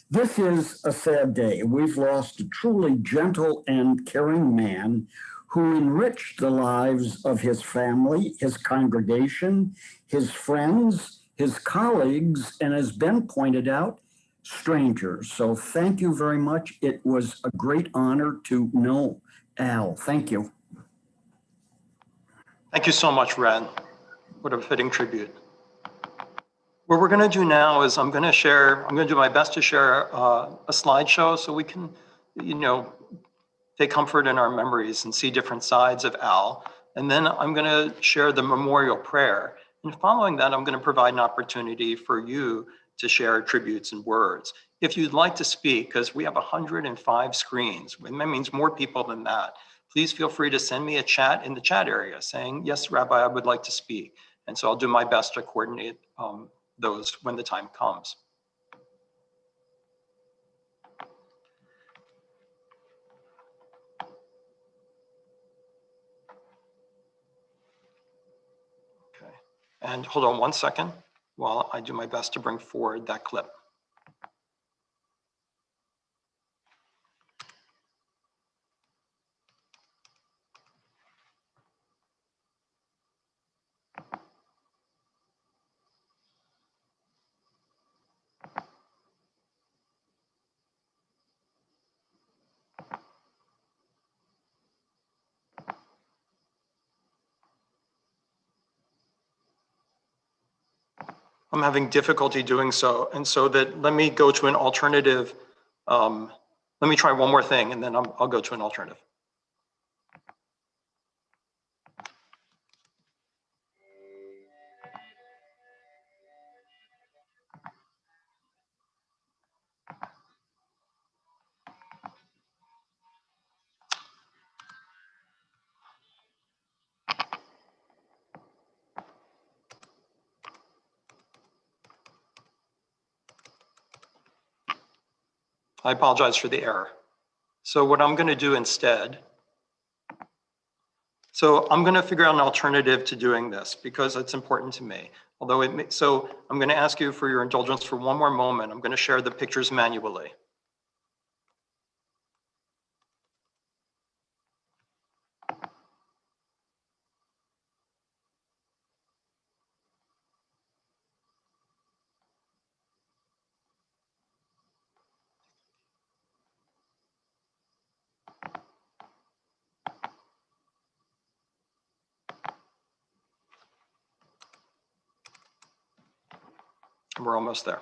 This is a sad day. We've lost a truly gentle and caring man who enriched the lives of his family, his congregation, his friends, his colleagues, and as Ben pointed out, strangers. So thank you very much. It was a great honor to know Al. Thank you. Thank you so much, Red. What a fitting tribute. What we're going to do now is I'm going to do my best to share a slideshow so we can, take comfort in our memories and see different sides of Al. And then I'm going to share the memorial prayer. And following that, I'm going to provide an opportunity for you to share tributes and words. If you'd like to speak, because we have 105 screens, and that means more people than that, please feel free to send me a chat in the chat area saying, yes, Rabbi, I would like to speak. And so I'll do my best to coordinate those when the time comes. Okay, and hold on one second while I do my best to bring forward that clip. I'm having difficulty doing so. And so let me go to an alternative. Let me try one more thing and then I'll go to an alternative. I apologize for the error. So what I'm going to do instead, so I'm going to figure out an alternative to doing this because it's important to me. Although so I'm going to ask you for your indulgence for one more moment. I'm going to share the pictures manually. We're almost there.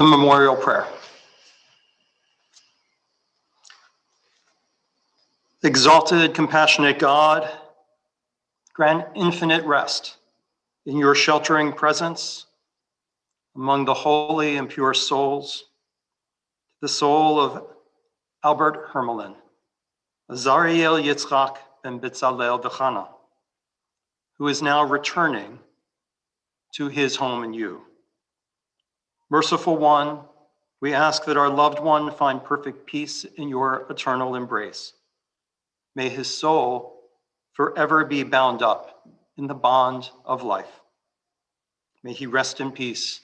The memorial prayer. Exalted, compassionate God, grant infinite rest in your sheltering presence among the holy and pure souls, the soul of Albert Hermalin, Azariel Yitzchak ben Bitzalel V'chana, who is now returning to his home in you. Merciful One, we ask that our loved one find perfect peace in your eternal embrace. May his soul forever be bound up in the bond of life. May he rest in peace,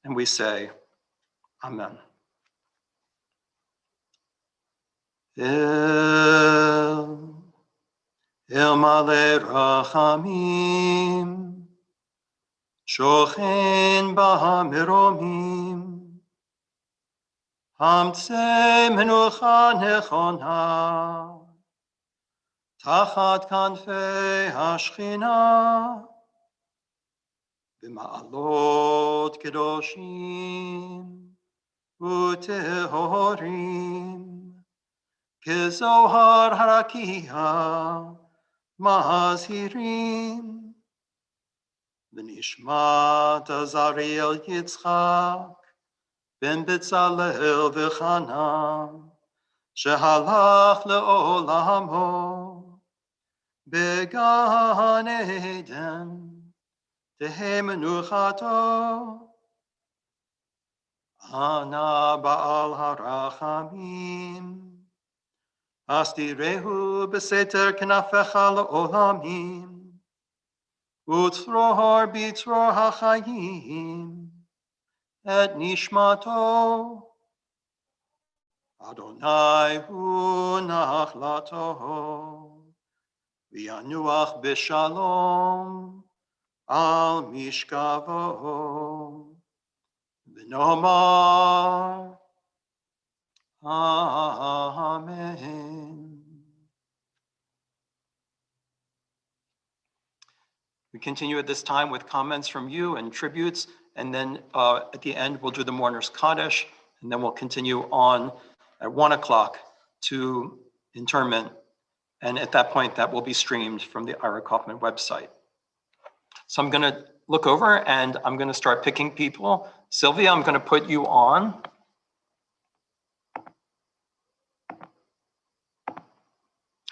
and we say, Amen. El Malei Rachamim, Shochen B'Hameromim, Hamtzei Menucha Nechona, Tachat Kanfei Hashchina, B'Ma'alot Kedoshim, Utehorim, Kezohar Harakia, Mazhirim, V'nishmat Azariel Yitzchak, ben Betzalel V'chana, shehalach le'olamo, began Eden, tehe menuchato, ana ba'al harachamim, astirehu beseter knafecha le'olamim, utzrohar bitzroh hachayim, et nishmato, Adonai hu nachlato, v'yanuach b'shalom al mishkavo, v'nomar Amen. We continue at this time with comments from you and tributes, and then at the end we'll do the mourner's Kaddish, and then we'll continue on at 1 o'clock to interment, and at that point that will be streamed from the Ira Kaufman website. So I'm going to look over and I'm going to start picking people. Sylvia, I'm going to put you on.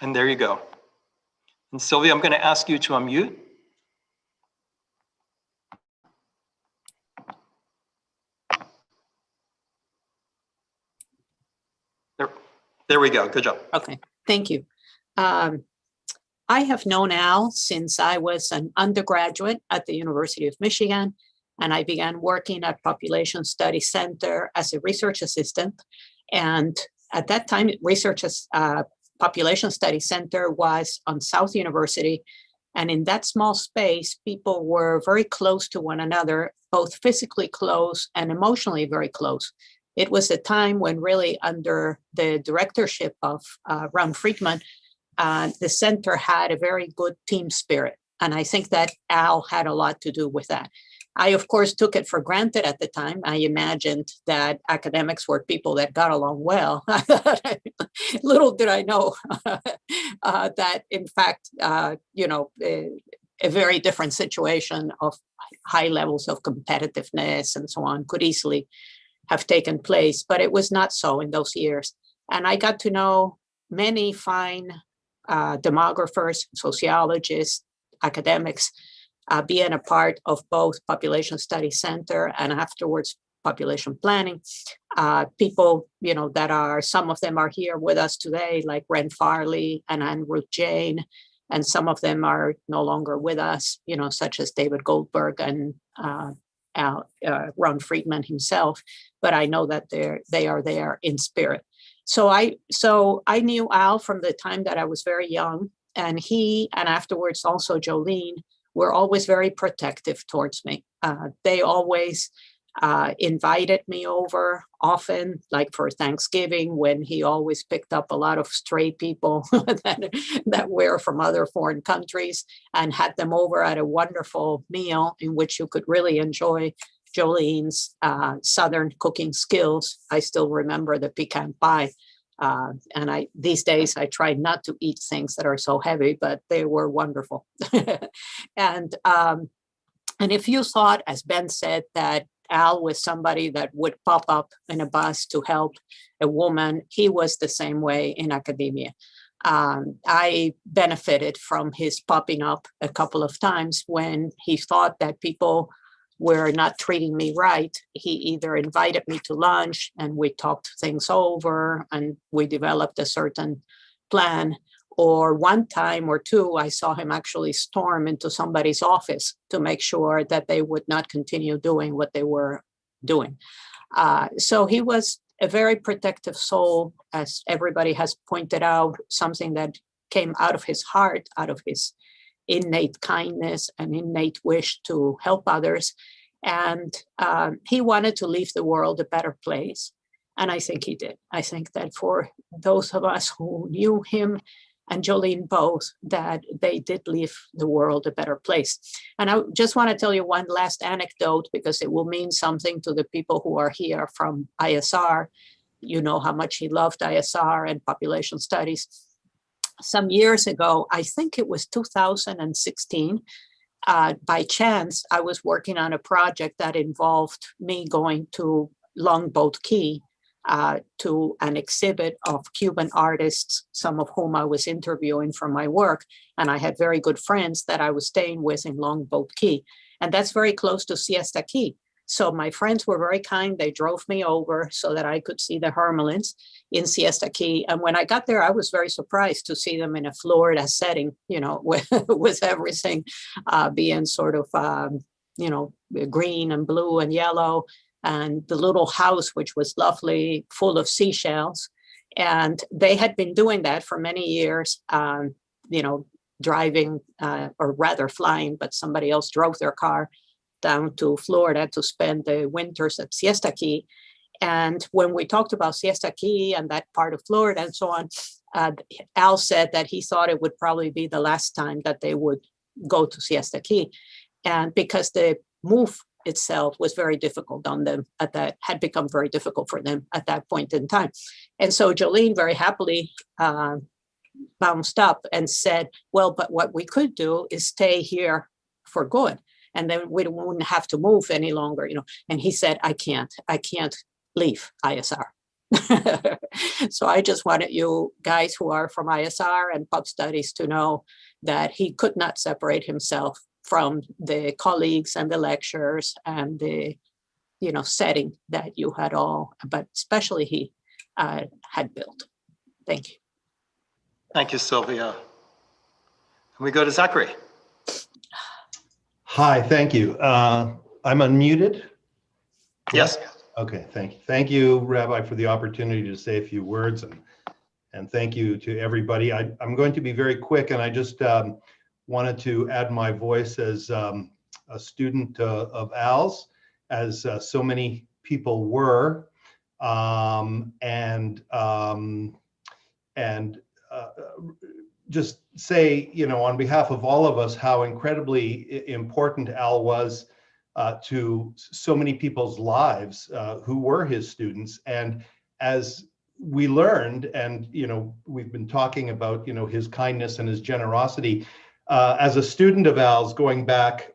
And there you go. And Sylvia, I'm going to ask you to unmute. There we go. Good job. Okay, thank you. I have known Al since I was an undergraduate at the University of Michigan, and I began working at Population Study Center as a research assistant. And at that time, Population Study Center was on South University. And in that small space, people were very close to one another, both physically close and emotionally very close. It was a time when really under the directorship of Ron Friedman, the center had a very good team spirit. And I think that Al had a lot to do with that. I, of course, took it for granted at the time. I imagined that academics were people that got along well. Little did I know that, in fact, a very different situation of high levels of competitiveness and so on could easily have taken place, but it was not so in those years. And I got to know many fine demographers, sociologists, academics, being a part of both Population Study Center and afterwards population planning. People, that are, some of them are here with us today, like Ren Farley and Anne Ruth Jane, and some of them are no longer with us, such as David Goldberg and Ron Friedman himself, but I know that they are there in spirit. So I knew Al from the time that I was very young, and he and afterwards also Jolene were always very protective towards me. They always invited me over often, like for Thanksgiving, when he always picked up a lot of stray people that were from other foreign countries and had them over at a wonderful meal in which you could really enjoy Jolene's Southern cooking skills. I still remember the pecan pie And these days I try not to eat things that are so heavy, but they were wonderful. And if you thought, as Ben said, that Al was somebody that would pop up in a bus to help a woman, he was the same way in academia. I benefited from his popping up a couple of times when he thought that people were not treating me right. He either invited me to lunch and we talked things over and we developed a certain plan, or one time or two, I saw him actually storm into somebody's office to make sure that they would not continue doing what they were doing. So he was a very protective soul, as everybody has pointed out, something that came out of his heart, out of his innate kindness and innate wish to help others. And he wanted to leave the world a better place. And I think he did. I think that for those of us who knew him and Jolene both, that they did leave the world a better place. And I just want to tell you one last anecdote, because it will mean something to the people who are here from ISR. You know how much he loved ISR and population studies. Some years ago, I think it was 2016, by chance, I was working on a project that involved me going to Longboat Key to an exhibit of Cuban artists, some of whom I was interviewing for my work. And I had very good friends that I was staying with in Longboat Key. And that's very close to Siesta Key. So my friends were very kind. They drove me over so that I could see the Hermalins in Siesta Key. And when I got there, I was very surprised to see them in a Florida setting, you know, with everything being sort of, you know, green and blue and yellow. And the little house, which was lovely, full of seashells. And they had been doing that for many years, you know, driving, or rather flying, but somebody else drove their car down to Florida to spend the winters at Siesta Key. And when we talked about Siesta Key and that part of Florida and so on, Al said that he thought it would probably be the last time that they would go to Siesta Key. And because the move itself was very difficult on them had become very difficult for them at that point in time. And so Jolene very happily bounced up and said, well, but what we could do is stay here for good. And then we wouldn't have to move any longer, you know. And he said, I can't leave ISR. So I just wanted you guys who are from ISR and pub studies to know that he could not separate himself from the colleagues and the lectures and the, you know, setting that you had all, but especially he had built. Thank you. Thank you, Sylvia. And we go to Zachary. Hi, thank you. I'm unmuted? Yes. Okay, thank you. Thank you, Rabbi, for the opportunity to say a few words, and thank you to everybody. I'm going to be very quick, and I just wanted to add my voice as a student of Al's, as so many people were, and just say, you know, on behalf of all of us, how incredibly important Al was to so many people's lives who were his students. And as we learned, and, you know, we've been talking about, you know, his kindness and his generosity, as a student of Al's going back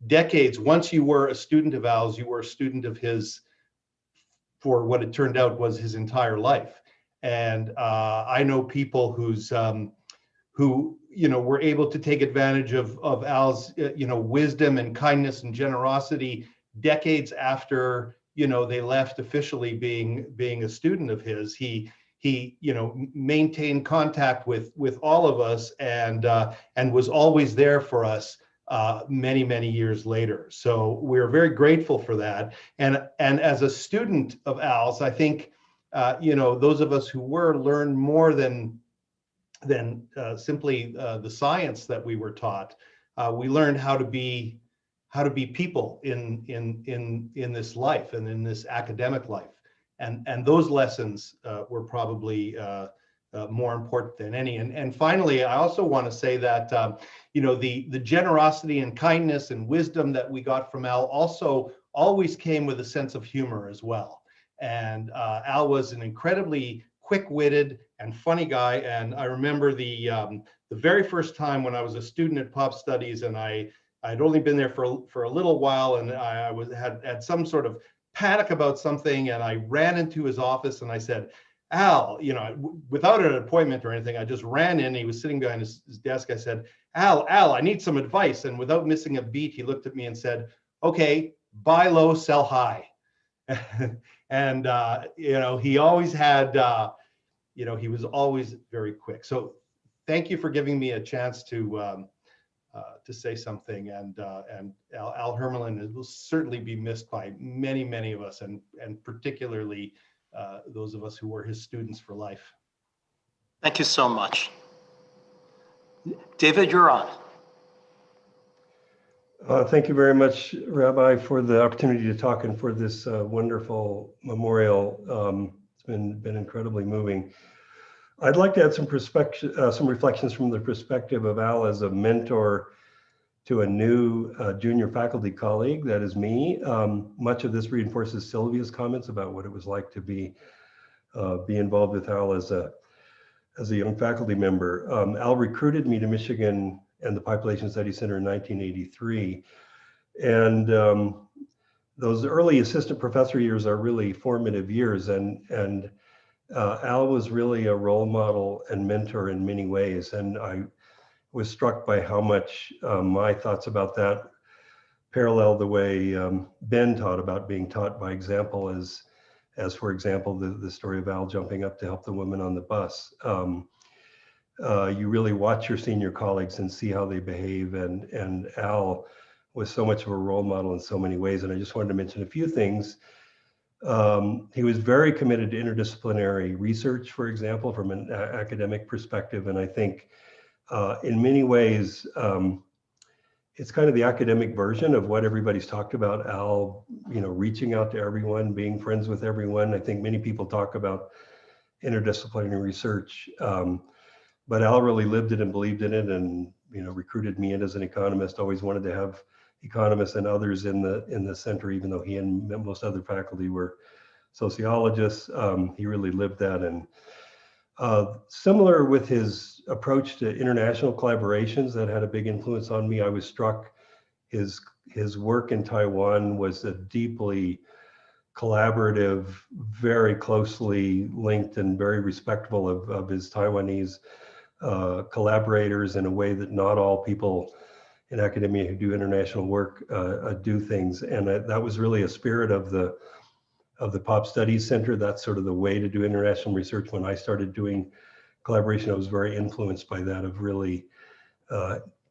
decades, once you were a student of Al's, you were a student of his for what it turned out was his entire life. And I know people who, you know, were able to take advantage of Al's, you know, wisdom and kindness and generosity decades after, you know, they left officially being a student of his. He you know, maintained contact with all of us and was always there for us many years later. So we're very grateful for that. And as a student of Al's, I think, you know, those of us who learned more than simply the science that we were taught. We learned how to be people in this life and in this academic life. And those lessons were probably more important than any. And finally, I also want to say that, you know, the generosity and kindness and wisdom that we got from Al also always came with a sense of humor as well. And Al was an incredibly quick-witted and funny guy. And I remember the very first time when I was a student at Pop Studies, and I'd only been there for a little while, and I had some sort of panic about something, and I ran into his office and I said, Al, without an appointment or anything, I just ran in. He was sitting behind his desk. I said, Al, I need some advice. And without missing a beat, he looked at me and said, okay, buy low, sell high. And, he always had, he was always very quick. So thank you for giving me a chance to say something. And Al Hermalin will certainly be missed by many, many of us, and particularly those of us who were his students for life. Thank you so much. David, you're on. Thank you very much, Rabbi, for the opportunity to talk and for this wonderful memorial. It's been incredibly moving. I'd like to add some reflections from the perspective of Al as a mentor to a new junior faculty colleague, that is me. Much of this reinforces Sylvia's comments about what it was like to be involved with Al as a young faculty member. Al recruited me to Michigan and the Population Studies Center in 1983. And those early assistant professor years are really formative years. And Al was really a role model and mentor in many ways. And I was struck by how much my thoughts about that parallel the way Ben taught about being taught by example, as for example, the story of Al jumping up to help the woman on the bus. You really watch your senior colleagues and see how they behave, and Al was so much of a role model in so many ways. And I just wanted to mention a few things. He was very committed to interdisciplinary research, for example, from an academic perspective. And I think in many ways, it's kind of the academic version of what everybody's talked about. Al, reaching out to everyone, being friends with everyone. I think many people talk about interdisciplinary research, but Al really lived it and believed in it, and recruited me in as an economist. Always wanted to have economists and others in the center, even though he and most other faculty were sociologists. He really lived that. And similar with his approach to international collaborations that had a big influence on me, I was struck his work in Taiwan was a deeply collaborative, very closely linked and very respectful of his Taiwanese collaborators in a way that not all people in academia who do international work do things. And that was really a spirit of the Pop Studies Center. That's sort of the way to do international research. When I started doing collaboration, I was very influenced by that, of really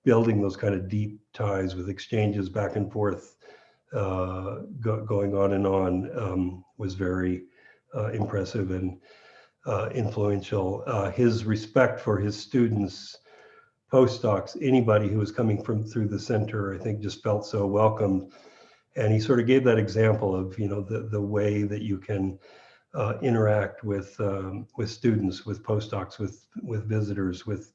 building those kind of deep ties with exchanges back and forth, going on and on, was very impressive and influential. His respect for his students, postdocs, anybody who was coming through the center, I think just felt so welcomed. And he sort of gave that example of, the way that you can interact with students, with postdocs, with visitors, with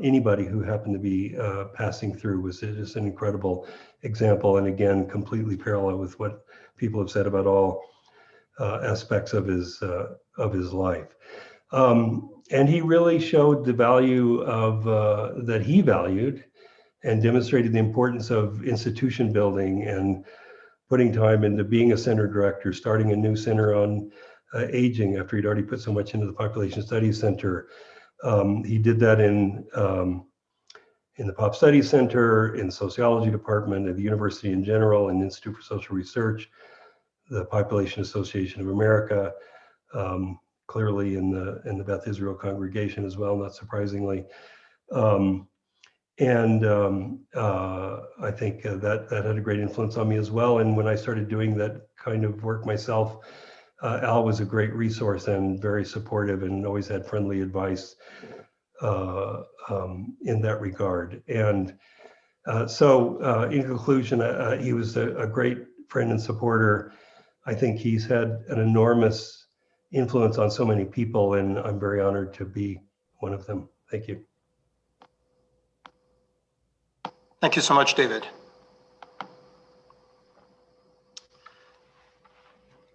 anybody who happened to be passing through. Was just an incredible example. And again, completely parallel with what people have said about all aspects of his life. And he really showed the value of that he valued, and demonstrated the importance of institution building and putting time into being a center director, starting a new center on aging after he'd already put so much into the Population Studies Center. He did that in the Pop Studies Center, in the Sociology Department, at the university in general, and Institute for Social Research, the Population Association of America, clearly in the Beth Israel congregation as well, not surprisingly. I think that had a great influence on me as well. And when I started doing that kind of work myself, Al was a great resource and very supportive, and always had friendly advice in that regard. And so in conclusion, he was a great friend and supporter. I think he's had an enormous influence on so many people, and I'm very honored to be one of them. Thank you. Thank you so much, David.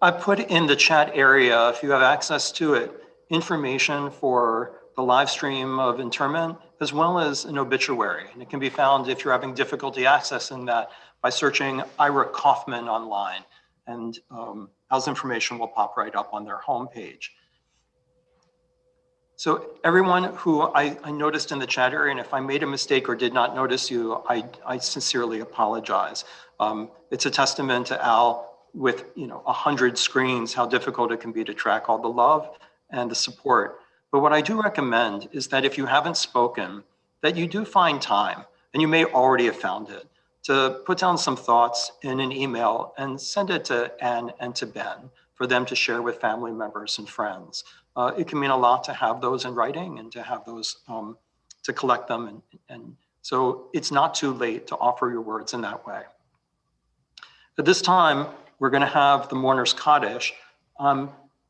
I put in the chat area, if you have access to it, information for the live stream of interment, as well as an obituary. And it can be found, if you're having difficulty accessing that, by searching Ira Kaufman online. And Al's information will pop right up on their homepage. So everyone who I noticed in the chat area, and if I made a mistake or did not notice you, I sincerely apologize. It's a testament to Al with 100 screens, how difficult it can be to track all the love and the support. But what I do recommend is that if you haven't spoken, that you do find time, and you may already have found it, to put down some thoughts in an email and send it to Anne and to Ben for them to share with family members and friends. It can mean a lot to have those in writing and to have those, to collect them. And so it's not too late to offer your words in that way. At this time, we're going to have the Mourner's Kaddish.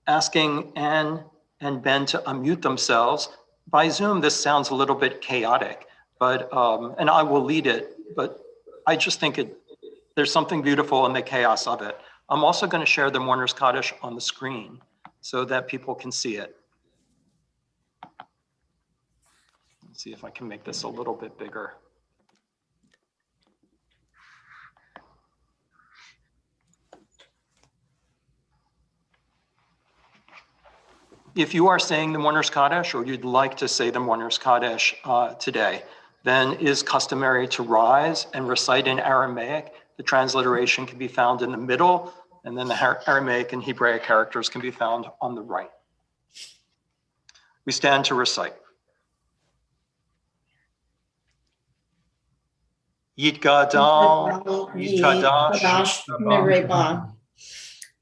Asking Anne and Ben to unmute themselves. By Zoom, this sounds a little bit chaotic, but and I will lead it, but I just think there's something beautiful in the chaos of it. I'm also going to share the Mourner's Kaddish on the screen so that people can see it. Let's see if I can make this a little bit bigger. If you are saying the Mourner's Kaddish, or you'd like to say the Mourner's Kaddish today, then it is customary to rise and recite in Aramaic. The transliteration can be found in the middle, and then the Aramaic and Hebraic characters can be found on the right. We stand to recite. Yitgadal, Yitadash, Meribah.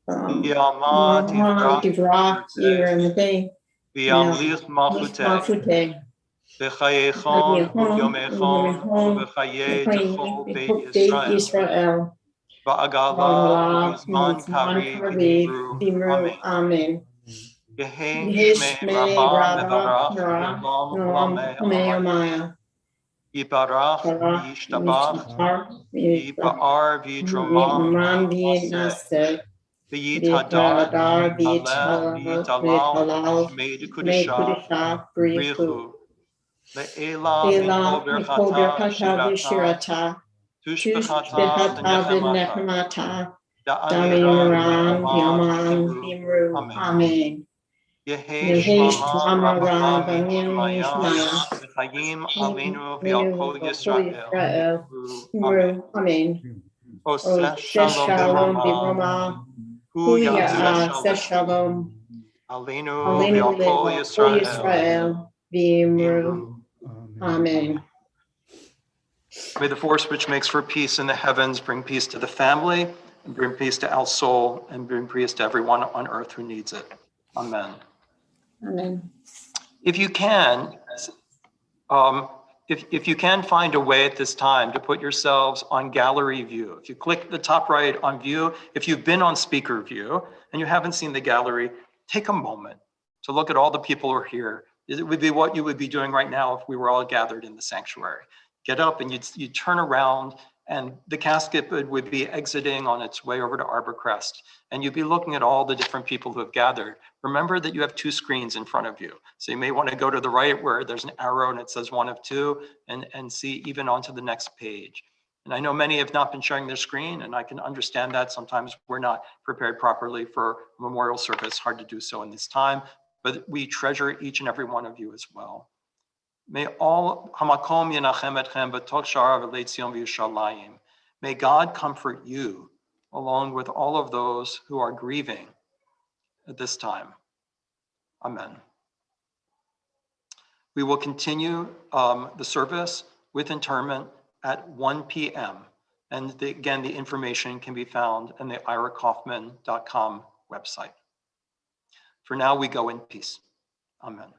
Yama Divrah, Yiramade, V'yamlich Malchuteh, V'chayechon Yomechon, V'chayei Techol Beit Yisrael, V'agala V'zman Kari V'imru, Amen. Yehi Shmei Rabba Mevarach V'lam Lameh, Yibarach V'yishtabach, Yipa'ar V'yidromah V'aseh, V'yitadar V'yitalal Shmei Kudishah Brichu, Le'ela Mikol Berchata Shirata, Tushbechata V'nechemata, Damiran Yaman V'imru, Amen. Yehesh Mama Rabbanim Yishmaya, V'chayim Alenu V'yal Yisrael, Amen. Oseh Shalom B'Roma, Hu Ya'aseh Shalom, Alenu V'yal Yisrael, V'imru, Amen. May the force which makes for peace in the heavens bring peace to the family, and bring peace to Al's soul, and bring peace to everyone on earth who needs it. Amen. Amen. If you can, if you can find a way at this time to put yourselves on gallery view, if you click the top right on view, if you've been on speaker view and you haven't seen the gallery, take a moment to look at all the people who are here. It would be what you would be doing right now if we were all gathered in the sanctuary. Get up and you'd turn around, and the casket would be exiting on its way over to Arbor Crest. And you'd be looking at all the different people who have gathered. Remember that you have 2 screens in front of you. So you may want to go to the right where there's an arrow and it says 1 of 2 and see even onto the next page. And I know many have not been sharing their screen, and I can understand that. Sometimes we're not prepared properly for memorial service, hard to do so in this time, but we treasure each and every one of you as well. May all Hamakom Yenachem Etchem B'Tol Sha'ar V'Leit Zion V'Yushalayim. May God comfort you along with all of those who are grieving at this time. Amen. We will continue the service with interment at 1 p.m. And again, the information can be found on the irakaufman.com website. For now, we go in peace. Amen.